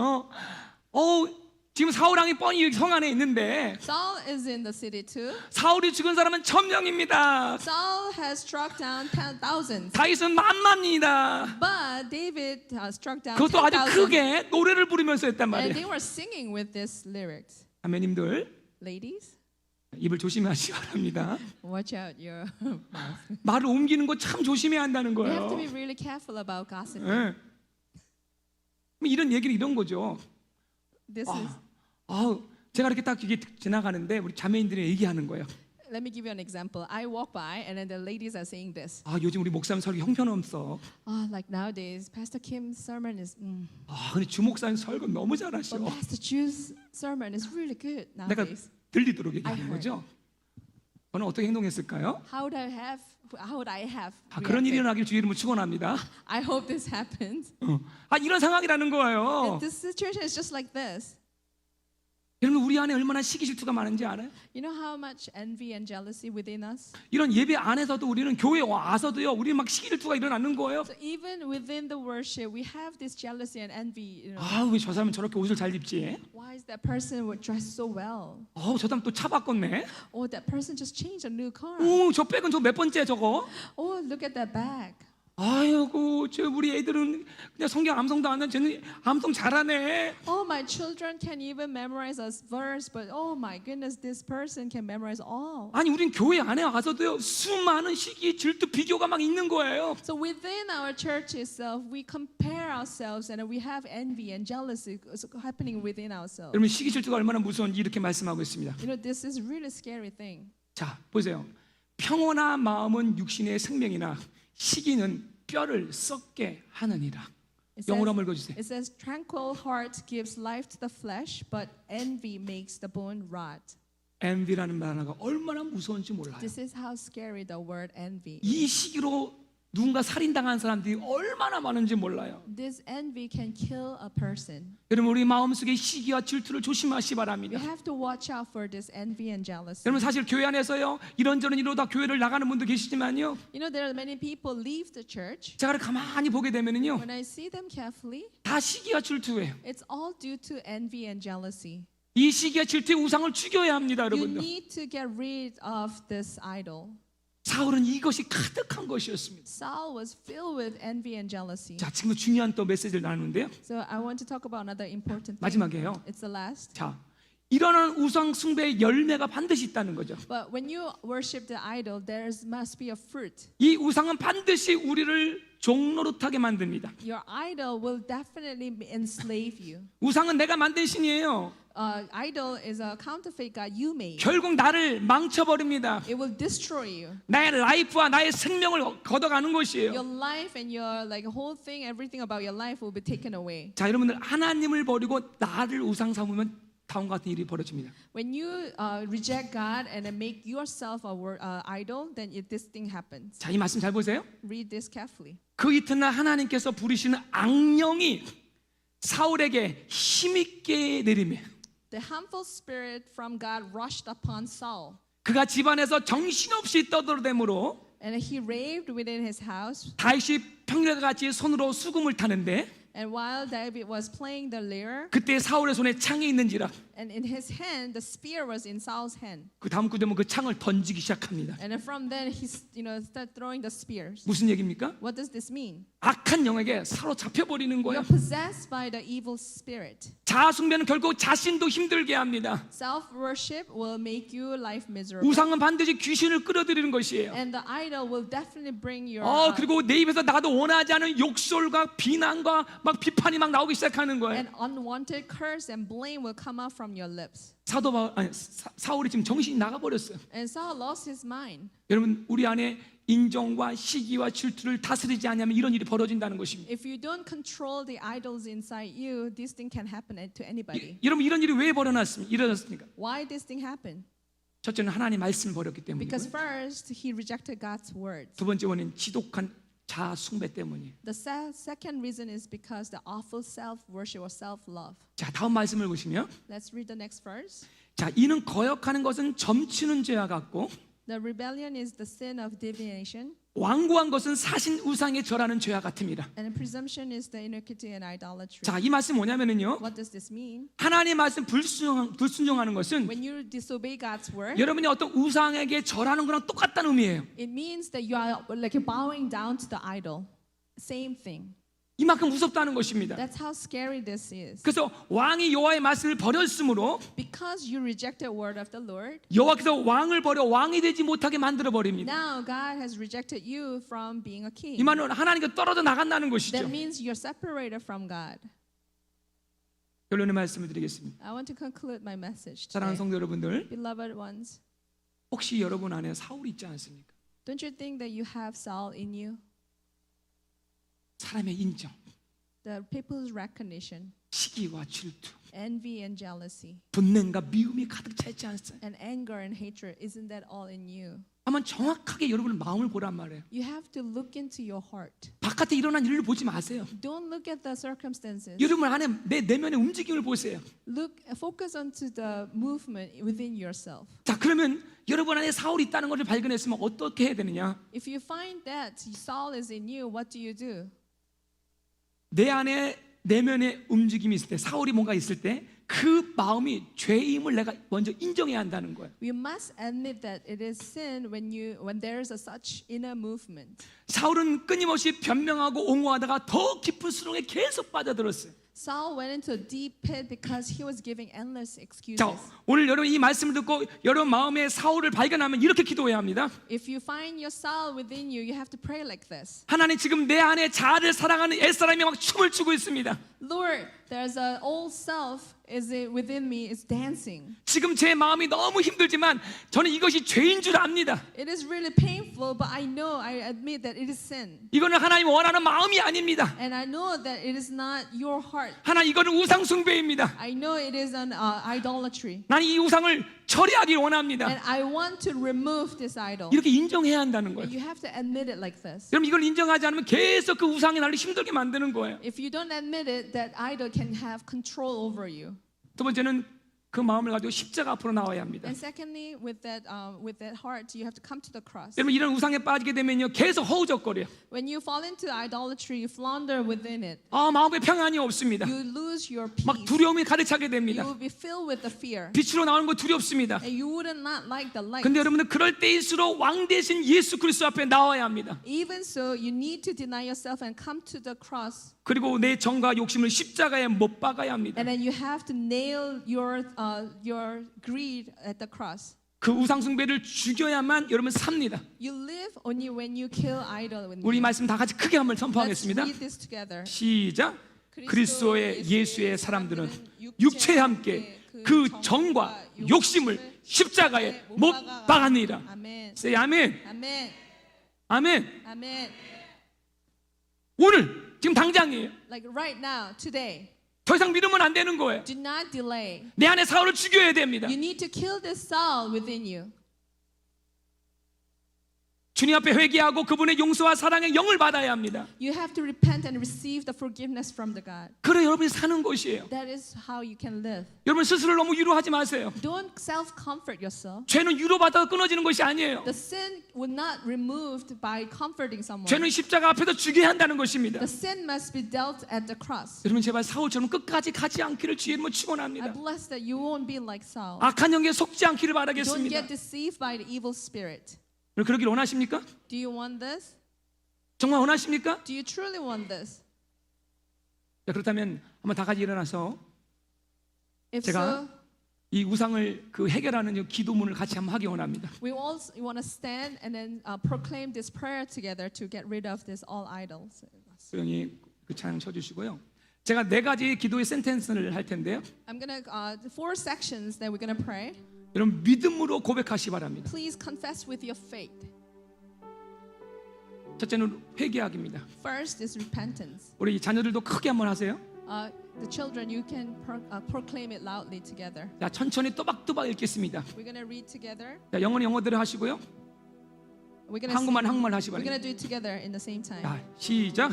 지금 사울왕이 뻔히 성 안에 있는데 Saul is in the city too. 사울이 죽은 사람은 1000명입니다. Saul has struck down thousands. 다윗은 만만입니다. But David struck down 그것도 아주 10,000. 크게 노래를 부르면서 했단 And 말이에요. they were singing with these lyrics. 아멘님들 Ladies, 입을 조심하시기 바랍니다. watch out your mouth. 말을 옮기는 거 참 조심해야 한다는 You have to be 거예요. really careful about gossiping. 예. 이런 얘기는 이런 거죠. This is 제가 이렇게 딱 이게 지나가는데 우리 자매인들이 얘기하는 거예요. let me give you an example. I walk by and then the ladies are saying this. 아, 요즘 우리 목사님 설교 형편없어. Like nowadays, Pastor Kim's sermon is, 아, 근데 주 목사님 설교 너무 잘하셔. but Pastor Chu's sermon is really good 내가 nowadays. 들리도록 얘기하는 I 거죠. 저는 어떻게 행동했을까요? How would I have? 아, 그런 일이 reacted? 일어나길 주 이름으로 축원합니다. I hope this happens. 아, 이런 상황이라는 거예요. And this situation is just like this. 여러분 우리 안에 얼마나 시기 질투가 많은지 알아요? You know how much envy and jealousy within us? 이런 예배 안에서도 우리는 교회 와서도요, 우리 막 시기 질투가 일어나는 거예요. So even within the worship, we have this jealousy and envy. You know, 아, 왜 저 사람은 저렇게 옷을 잘 입지? why is that person would dress so well? 저 사람 또 차 바꿨네. Oh, that person just changed a new car. 저 백은 저 몇 번째 저거? Oh, look at that bag. 아이고, 저 우리 애들은 그냥 성경 암송도 안 하는 쟤는 암송 잘하네. Oh, my children can even memorize a verse, but oh my goodness, this person can memorize all. 아니, 우린 교회 안에 와서도요, 수많은 시기, 질투, 비교가 막 있는 거예요. So within our church itself, we compare ourselves and we have envy and jealousy happening within ourselves. 여러분 시기 질투가 얼마나 무서운지 이렇게 말씀하고 있습니다. You know, this is really scary thing. 자, 보세요. 평온한 마음은 육신의 생명이나 시기는 뼈를 썩게 하느니라. It 영어로 says, 한번 읽어주세요. it says, tranquil heart gives life to the flesh, but envy makes the bone rot. envy라는 단어가 얼마나 무서운지 몰라요. This is how scary the word envy is. 이 시기로 누군가 살인당한 사람들이 얼마나 많은지 몰라요. This envy can kill a person. 여러분 우리 마음속에 시기와 질투를 조심하시 We 바랍니다. have to watch out for this envy and jealousy. 여러분 사실 교회 안에서요 이런저런 이러다 교회를 나가는 분도 계시지만요, You know, there are many people leave the church. 제가 가만히 보게 되면은요 When I see them carefully, 다 시기와 질투예요. it's all due to envy and jealousy. 이 시기와 질투의 우상을 죽여야 합니다, You 여러분들. need to get rid of this idol. 사울은 이것이 가득한 것이었습니다. Saul was filled with envy and jealousy. 자, 지금 중요한 또 메시지를 나누는데요. So I want to talk about another important thing. 마지막이에요. It's the last. 자, 이러한 우상 숭배의 열매가 반드시 있다는 거죠. But when you worship the idol, there must be a fruit. 이 우상은 반드시 우리를 종노릇하게 만듭니다. Your idol will definitely enslave you. 우상은 내가 만든 신이에요. Idol is a counterfeit God you made. 결국 나를 망쳐버립니다. It will destroy you. 나의 라이프와 나의 생명을 걷어가는 Your 것이에요. life and your like whole thing, everything about your life will be taken away. 자, 여러분들 하나님을 버리고 나를 우상 삼으면 다음과 같은 일이 벌어집니다. When you reject God and then make yourself a idol, then this thing happens. 자, 이 말씀 잘 보세요. Read this carefully. 그 이튿날 하나님께서 부르시는 악령이 사울에게 힘있게 내리며 The harmful spirit from God rushed upon Saul, 그가 집안에서 정신없이 떠들어대므로 and he raved within his house. 다윗이 평일과 같이 손으로 수금을 타는데 And while David was playing the lyre, 그때 사울의 손에 창이 있는지라 and in his hand the spear was in Saul's hand. 그 다음 구절은 그 창을 던지기 시작합니다. And then from then he started throwing the spears. 무슨 얘기입니까? What does this mean? 악한 영에게 사로잡혀 버리는 You're 거예요. possessed by the evil spirit. 자아숭배는 결국 자신도 힘들게 합니다. Self-worship will make you life miserable. 우상은 반드시 귀신을 끌어들이는 것이에요. And the idol will definitely bring your 그리고 내 입에서 나도 원하지 않은 욕설과 비난과 막 비판이 막 나오기 시작하는 거예요. an unwanted curse and blame will come out from your lips. 사울이 지금 정신이 나가 버렸어요. And Saul lost his mind. 여러분 우리 안에 인정과 시기와 질투를 다스리지 않으면 이런 일이 벌어진다는 것입니다. If you don't control the idols inside you, this thing can happen to anybody. 여러분 이런 일이 왜 일어났습니까? Why this thing happened? 첫째는 하나님 말씀을 버렸기 때문이고, Because first he rejected God's word. 두 번째 원인 지독한 자아 숭배 때문이에요. The second reason is because the awful self-worship or self-love. 자, 다음 말씀을 보시면, Let's read the next verse. 자, 이는 거역하는 것은 점치는 죄와 같고 The rebellion is the sin of divination, 완고한 것은 사신 우상에 절하는 죄와 같습니다. and presumption is the iniquity and idolatry. 자, 이 말씀 뭐냐면은요, What does this mean? 하나님의 말씀 불순종하는 것은 When you disobey God's word, 여러분이 어떤 우상에게 절하는 거랑 똑같다는 의미예요. it means that you are like bowing down to the idol. Same thing. 이만큼 무섭다는 것입니다. That's how scary this is. 그래서 왕이 여호와의 말씀을 버렸으므로 Because you rejected the word of the Lord, 여호와께서 왕을 버려 왕이 되지 못하게 만들어 버립니다. now God has rejected you from being a 이 king. 말은 하나님과 떨어져 나간다는 것이죠. That means you're separated from God. 결론의 말씀을 드리겠습니다. I want to conclude my message 사랑하는 today. 성도 여러분들, Beloved ones, 혹시 여러분 안에 사울이 있지 않습니까? Don't you think that you have Saul in you? 사람의 인정, The people's recognition, 시기와 질투, envy and jealousy, 분냄과 미움이 가득 차 있지 않습니까? and anger and hatred. Isn't that all in you? 한번 정확하게 여러분의 마음을 보란 말이에요. You have to look into your heart. 바깥에 일어난 일을 보지 마세요. Don't look at the circumstances. 여러분 안에 내 내면의 움직임을 보세요. Focus onto the movement within yourself. 자, 그러면 여러분 안에 사울이 있다는 것을 발견했으면 어떻게 해야 되느냐? If you find that Saul is in you, what do you do? 내 안에 내면의 움직임이 있을 때, 사울이 뭔가 있을 때 그 마음이 죄임을 내가 먼저 인정해야 한다는 거예요. You must admit that it is sin when there is a such inner movement. 사울은 끊임없이 변명하고 옹호하다가 더 깊은 수렁에 계속 빠져들었어요. Saul went into a deep pit because he was giving endless excuses. 자, 오늘 여러분 이 말씀을 듣고 여러분 마음에 사울을 발견하면 이렇게 기도해야 합니다. If you find your Saul within you, you have to pray like this. 하나님, 지금 내 안에 자아를 사랑하는 옛사람이 막 춤을 추고 있습니다. Lord, there's an old self within me is dancing. 지금 제 마음이 너무 힘들지만 저는 이것이 죄인 줄 압니다. It is really painful, but I admit that it is sin. 이거는 하나님 원하는 마음이 아닙니다. And I know that it is not your heart. 하나님, 이거는 우상 숭배입니다. I know it is an idolatry. 나는 이 우상을 처리하길 원합니다. And I want to remove this idol. 이렇게 인정해야 한다는 거예요. And you have to admit it like this. 여러분, 이걸 인정하지 않으면 계속 그 우상이 나를 힘들게 만드는 거예요. If you don't admit it, that idol can have control over you. 두 번째는 그 마음을 가지고 십자가 앞으로 나와야 합니다. And secondly, with that heart, you have to come to the cross. 여러분, 이런 우상에 빠지게 되면요 계속 허우적거려요. When you fall into idolatry, you flounder within it. 마음에 평안이 없습니다. You lose your 막 peace. 두려움이 가득 차게 You 됩니다. will be filled with the fear. 빛으로 나오는 거 두렵습니다. And you would not like the light. 근데 여러분들 그럴 때일수록 왕 대신 예수 그리스도 앞에 나와야 합니다. Even so, you need to deny yourself and come to the cross. 그리고 내 정과 욕심을 십자가에 못 박아야 합니다. And then you have to nail your greed at the cross. 그 우상 숭배를 죽여야만 여러분 삽니다. You live only when you kill idol. 우리 말씀 다 같이 크게 한번 Let's 선포하겠습니다. read this together. 시작. 그리스도의 예수의 사람들은 육체에 함께 그 정과 욕심을 십자가에 못 박았느니라. 아멘. Say 아멘. 아멘. 아멘. 아멘. 오늘 지금 당장이에요. Like right now, today. 더 이상 미루면 안 되는 거예요. Do not delay. 내 안에 사울을 죽여야 됩니다. You need to kill this Saul within you. 주님 앞에 회개하고 그분의 용서와 사랑의 영을 받아야 합니다. You have to repent and receive the forgiveness from the God. 그래 여러분이 사는 것이에요. That is how you can live. 여러분 스스로를 너무 위로하지 마세요. Don't self-comfort yourself. 죄는 위로받아서 끊어지는 것이 아니에요. The sin would not removed by comforting someone. 죄는 십자가 앞에서 죽여야 한다는 것입니다. The sin must be dealt at the cross. 여러분 제발 사울처럼 끝까지 가지 않기를 주의 이름으로 I 축원합니다. bless that you won't be like Saul. 악한 영에 속지 않기를 Don't 바라겠습니다. get deceived by the evil spirit. 여러분 그러길 원하십니까? Do you want this? 정말 원하십니까? Do you truly want this? 자, 그렇다면 한번 다 같이 일어나서 If 제가 so, 이 우상을 그 해결하는 이 기도문을 같이 한번 하기 원합니다. we all want to stand and then proclaim this prayer together to get rid of this all idols. 그러니 그 찬양 쳐주시고요. 제가 네 가지 기도의 센텐스를 할 텐데요. I'm gonna four sections that we're gonna pray. 여러분 믿음으로 고백하시 바랍니다. Please confess with your faith. 첫째는 회개하기입니다. First is repentance. 우리 자녀들도 크게 한번 하세요. The children, you can proclaim it loudly together. 자, 천천히 또박또박 읽겠습니다. We're gonna read together. 자, 영어는 영어대로 하시고요. We're gonna 한국말 한국말 하시 we're 바랍니다. gonna do it together in the same time. 자, 시작.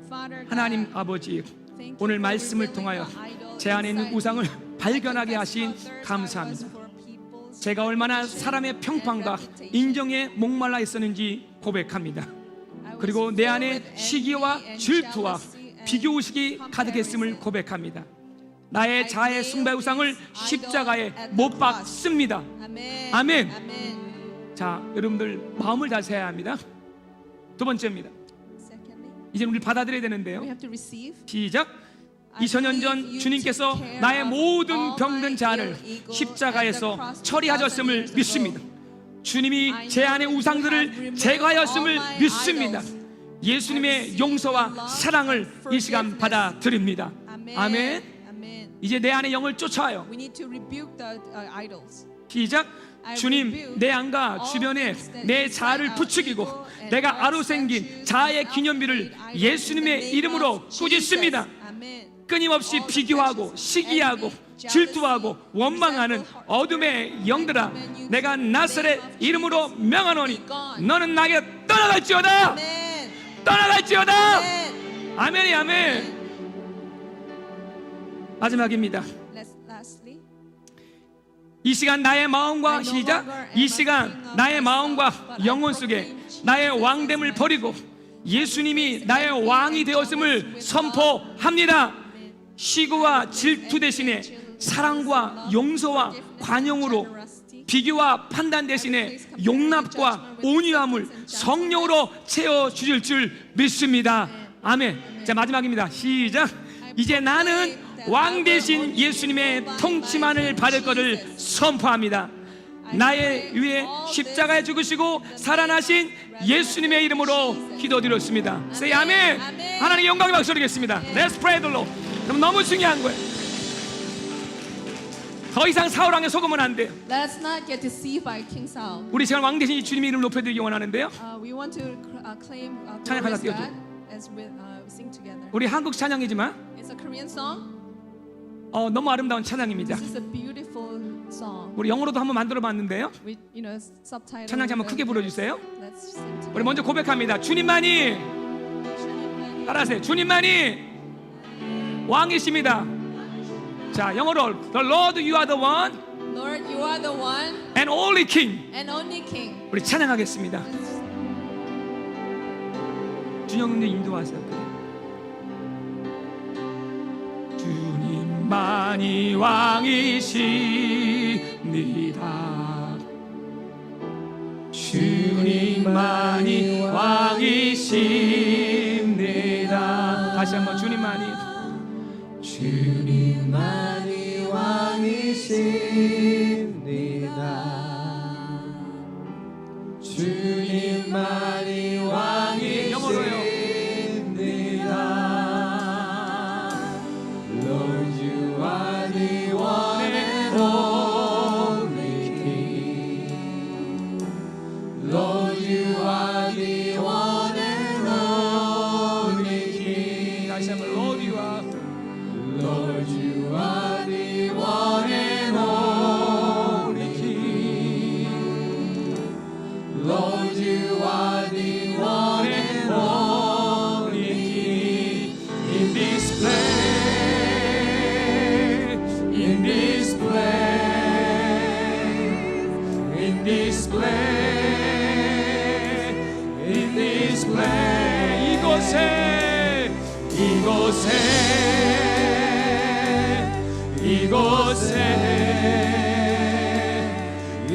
Father 하나님 God, 아버지, thank you 오늘 for 말씀을 revealing 통하여 the idol 제 안에 있는 inside 우상을 me. 발견하게 I 하신 confess how thirsty I was 감사합니다. for people's 제가 얼마나 reputation 사람의 평판과 and reputation. 인정에 목말라 있었는지 고백합니다. I was 그리고 내 filled 안에 with envy 시기와 and 질투와 jealousy and 비교의식이 가득했음을 comparison. 고백합니다. 나의 자아의 숭배 우상을 십자가에 idol 못 at the cross. 박습니다. 아멘. 아멘. 아멘. 자, 여러분들 마음을 다스려야 합니다. 두 번째입니다. Secondly, 이제 우리 받아들여야 we 되는데요. have to receive. 시작. I 2000년 believe 전 you 주님께서 took care 나의 of 모든 all 병든 my 자를 ill ego 십자가에서 at the cross 2000 처리하셨음을 years ago. 믿습니다. 주님이 I 제 know 안의 you have 우상들을 removed 제거하였음을 all my 믿습니다. idols. 예수님의 용서와 사랑을 이 시간 받아들입니다. 아멘. 아멘. 아멘. 이제 내 안의 영을 쫓아요. We need to rebuke the idols. 시작. 주님, 내 안과 주변에 내 자아를 부추기고 내가 아로 생긴 자아의 기념비를 예수님의 이름으로 꾸짖습니다. 끊임없이 비교하고 시기하고 질투하고 원망하는 어둠의 영들아, 내가 나사렛 이름으로 명하노니 너는 나에게 떠나갈지어다. 떠나갈지어다. 아멘이 아멘. 마지막입니다. 이 시간 나의 마음과 시작. 이 시간 나의 마음과 영혼 속에 나의 왕됨을 버리고 예수님이 나의 왕이 되었음을 선포합니다. 시기와 질투 대신에 사랑과 용서와 관용으로, 비교와 판단 대신에 용납과 온유함을 성령으로 채워주실 줄 믿습니다. 아멘. 자, 마지막입니다. 시작. 이제 나는 왕 대신 예수님의 통치만을 받을 것을 선포합니다. 나의 위에 십자가에 죽으시고 살아나신 예수님의 이름으로 기도드렸습니다. Say 아멘. 하나님의 영광의 박수 드리겠습니다. Let's pray the Lord. 그럼 너무 중요한 거예요. 더 이상 사울 왕에 속으면 안 돼요. Let's not get deceived by King Saul. 우리 시간 왕 대신 주님의 이름을 높여드리기 원하는데요. We want to claim 찬양 하나 glorious 띄워줘. God as we sing together. 우리 한국 찬양이지만 It's a Korean song. 너무 아름다운 찬양입니다. This is a beautiful song. 우리 영어로도 한번 만들어봤는데요. With subtitle. 찬양 한번 크게 불러주세요. Let's sing together. 우리 먼저 고백합니다. 주님만이, 따라하세요. 주님만이 왕이십니다. 자, 영어로 The Lord, you are the one Lord, you are the one and only King. and only King. 우리 찬양하겠습니다. 준영님 인도하세요. 주님만이 왕이십니다. 주님만이 왕이십니다. 다시 한번 주님만이 왕이십니다. 주님만이 왕이십니다. Lord, you are the one and only King. Lord, you are the one and only King. 다시 한번 Lord, you are Lord, you are the one and only King. Lord, you are the one and only King. In this place, in this place, in this place, in this place.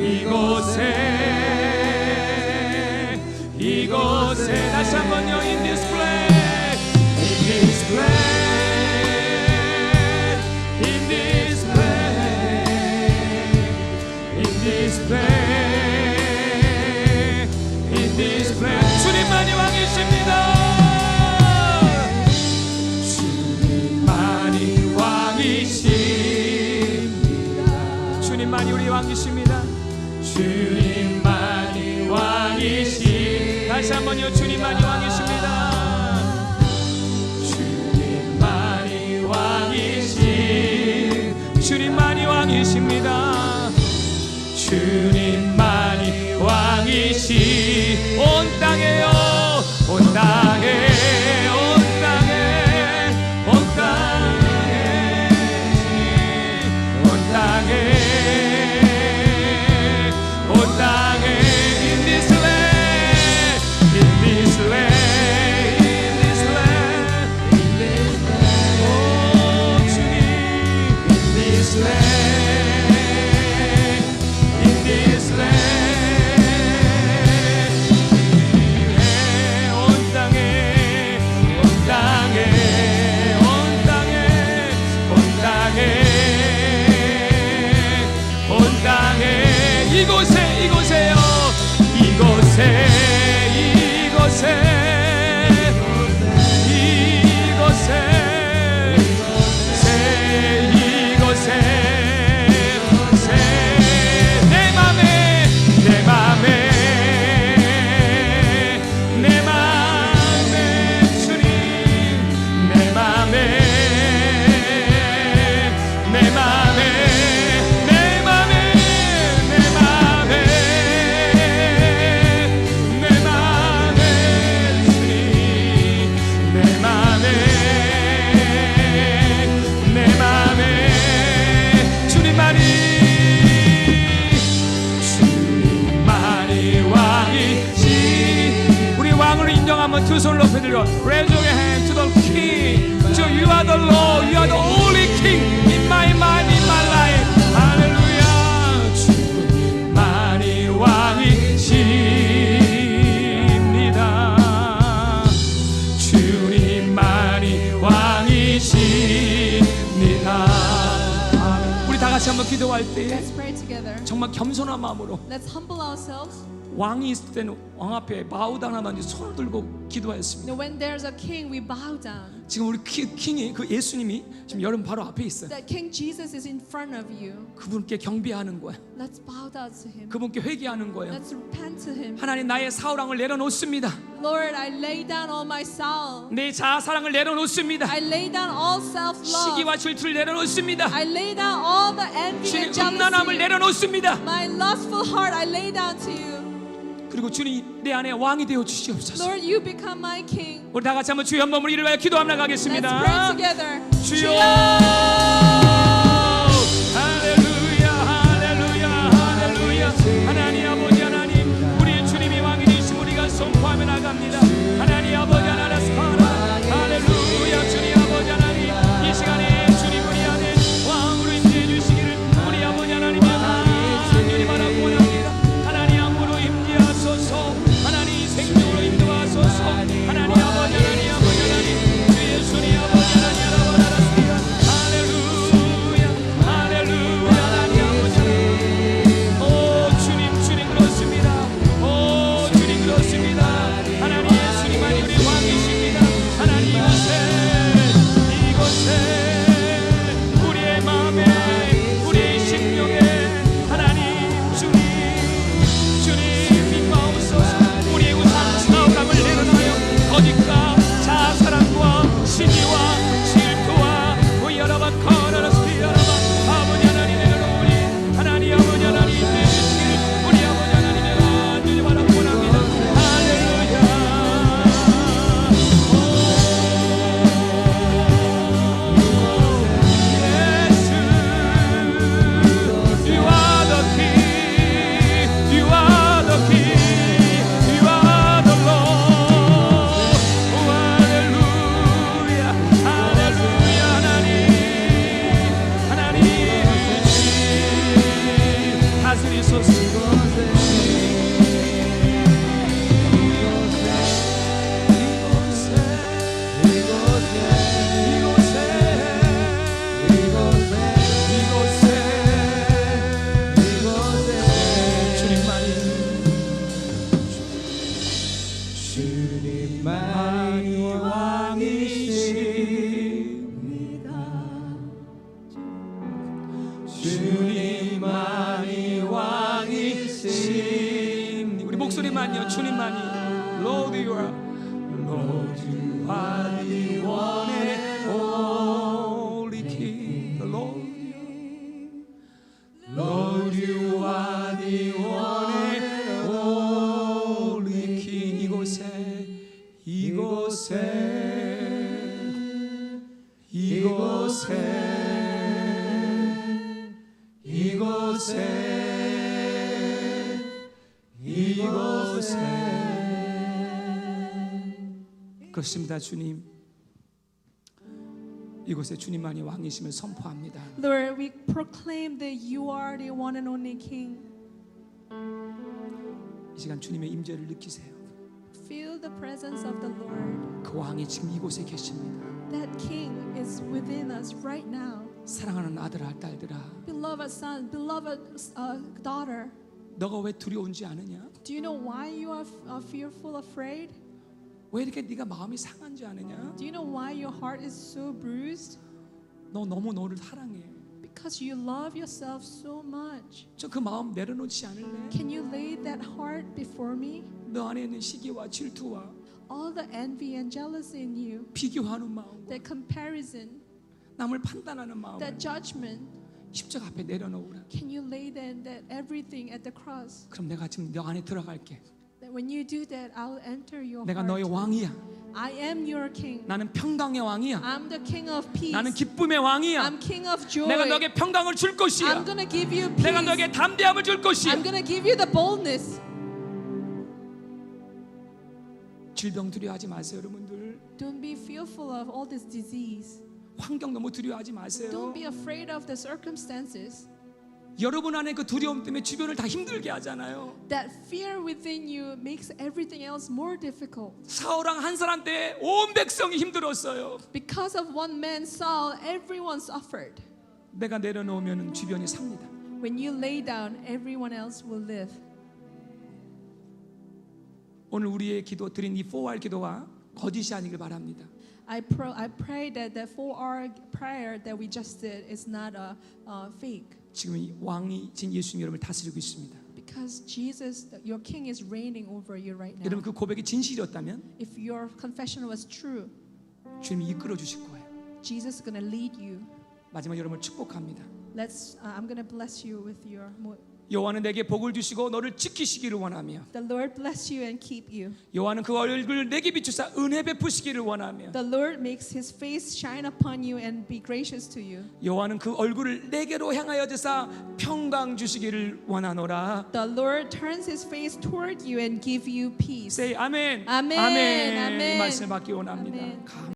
이곳에 이곳에 다시 한번요. In this place, In this place, in this place, in this place, in this place. 주님만이 왕이십니다. 주님만이 왕이십니다. 주님만이 우리 왕이십니다. 주님만이 왕이십니다. 다시 한번요. 주님만이 왕이십니다. 주님만이 왕이십니다. 주님만이 왕이십니다. 주님만이 왕이시 온 땅에요 온 땅에 온 땅에 온 땅에 온 땅에 온 땅에 in this land in this land in this land in this land 오 주님 in this land in this land 온 땅에 온 땅에 온 땅에 온 땅에 온 땅에 이곳에요 이곳에 내 맘에 두 손을 높여들고 Raise your hand to the King. So you are the Lord, you are the only King in my mind, in my life. 할렐루야. 주만이 왕이십니다. 주님만이 왕이십니다. 우리 다 같이 한번 기도할 때 Let's pray together. 정말 겸손한 마음으로 Let's humble ourselves. 왕이 있을 때는 왕 앞에 마우당하면 손을 들고 기도하였습니다. When there's a king, we bow down. 지금 우리 킹이 그 예수님이 지금 여러분 바로 앞에 있어요. That King Jesus is in front of you. 그분께 경배하는 거예요. Let's bow down to him. 그분께 회개하는 거예요. Let's repent to him. 하나님 나의 사울왕을 내려놓습니다. Lord, I lay down all my soul. 내 자아사랑을 내려놓습니다. I lay down all self-love. 시기와 질투를 내려놓습니다. I lay down all the envy 주님 and 음란함을 jealousy. 내려놓습니다. My lustful heart, I lay down to you. 그리고 주님 내 안에 왕이 되어 주시옵소서. Lord, you become my king. 우리 다 같이 한번 주의 한 몸을 일어나여 기도하며 Let's pray 가겠습니다. together. 주여 할렐루야 할렐루야 할렐루야. 하나님 아버지 하나님 우리 주님이 왕이 되심 우리가 선포하며 나갑니다. 하나님 아버지 하나님 할렐루야. 주님 아버지 하나님 이 시간에 주님 우리 안에 왕으로 임재해 주시기를 우리 아버지 하나님 간절히 바라고 원합니다. 하나님 왕으로 임재하소서. 하나님 생명으로 인도하소서. 하나님 아버지 하나님 아버지 하나님 주 예수님 아버지 하나님 알아보았습니다. 할렐루야 할렐루야 하나님 아버지 오 주님 주님 그렇습니다. 오 주님 그렇습니다. 하나님 예수님만이 우리 왕이십니다. 하나님 이곳에 우리의 마음에 우리의 심령에 하나님 주님 임하옵소서. 우리의 우상 사울함을 내려놔요. 거짓과 자사랑과 시기와 질투와 여러분 거라라스피아라바 아버지 하나님 내려놓으니 하나님 아버지 하나님 내주시기를 우리 아버지 하나님의 간절히 바라고 원합니다. 할렐루야. 예수 You are the King You are the King You are the Lord 할렐루야 할렐루야 하나님 다스리소서. 주님만이 왕이십니다. 주님만이 왕이십니다. 우리 목소리만요. 주님만이 Lord you are Lord you are the one and only King the Lord you are the one and only King. 이곳에 그렇습니다. 주님 이곳에 주님만이 왕이심을 선포합니다. Lord, we proclaim that you are the one and only king. 이 시간 주님의 임재를 느끼세요. Feel the presence of the Lord. 그 왕이 지금 이곳에 계십니다. That king is within us right now. 사랑하는 아들아 딸들아, Beloved son, beloved daughter, 너가 왜 두려운지 아느냐? do you know why you are fearful, afraid? 왜 이렇게 네가 마음이 상한지 아느냐? Do you know why your heart is so bruised? 너 너무 너를 사랑해. Because you love yourself so much. 저 그 마음 내려놓지 않을래? Can you lay that heart before me? 너 안에 있는 시기와 질투와 All the envy and jealousy in you, 비교하는 마음과 that comparison, 남을 판단하는 마음을 that judgment, 십자가 앞에 내려놓으라. can you lay that everything at the cross? 그럼 내가 지금 너 안에 들어갈게. That when you do that, I'll enter your 내가 너의 heart. 왕이야. I am your king. 나는 평강의 왕이야. I'm the king of peace. 나는 기쁨의 왕이야. I'm king of joy. 내가 너에게 평강을 줄 I'm 것이야. gonna give you peace. 내가 너에게 담대함을 줄 것이야. I'm gonna give you the boldness. 질병 두려워하지 마세요, 여러분들. Don't be fearful of all this disease. 환경 너무 두려워하지 마세요. Don't be afraid of the circumstances. 여러분 안에 그 두려움 때문에 주변을 다 힘들게 하잖아요. That fear within you makes everything else more difficult. 사울왕 한 사람 때 온 백성이 힘들었어요. Because of one man, Saul, everyone suffered. 내가 내려놓으면 주변이 삽니다. When you lay down, everyone else will live. 오늘 우리의 기도 드린 이 4R 기도가 거짓이 아니길 바랍니다. I pray that the 4R prayer that we just did is not a fake. 지금 이 왕이신 예수님 여러분을 다스리고 있습니다. Because Jesus, your King, is reigning over you right now. 여러분 그 고백이 진실이었다면 If your confession was true, 주님이 이끌어 주실 거예요. Jesus is going to lead you. 마지막 여러분을 축복합니다. I'm going to bless you with your. 여호와는 내게 복을 주시고 너를 지키시기를 원하며 The Lord bless you and keep you. 여호와는 그 얼굴을 내게 비추사 은혜 베푸시기를 원하며 The Lord makes His face shine upon you and be gracious to you. 여호와는 그 얼굴을 내게로 향하여 드사 평강 주시기를 원하노라. The Lord turns His face toward you and give you peace. Say 아멘. 아멘. 아멘. 아멘. 이 말씀을 받기 원합니다. 아멘.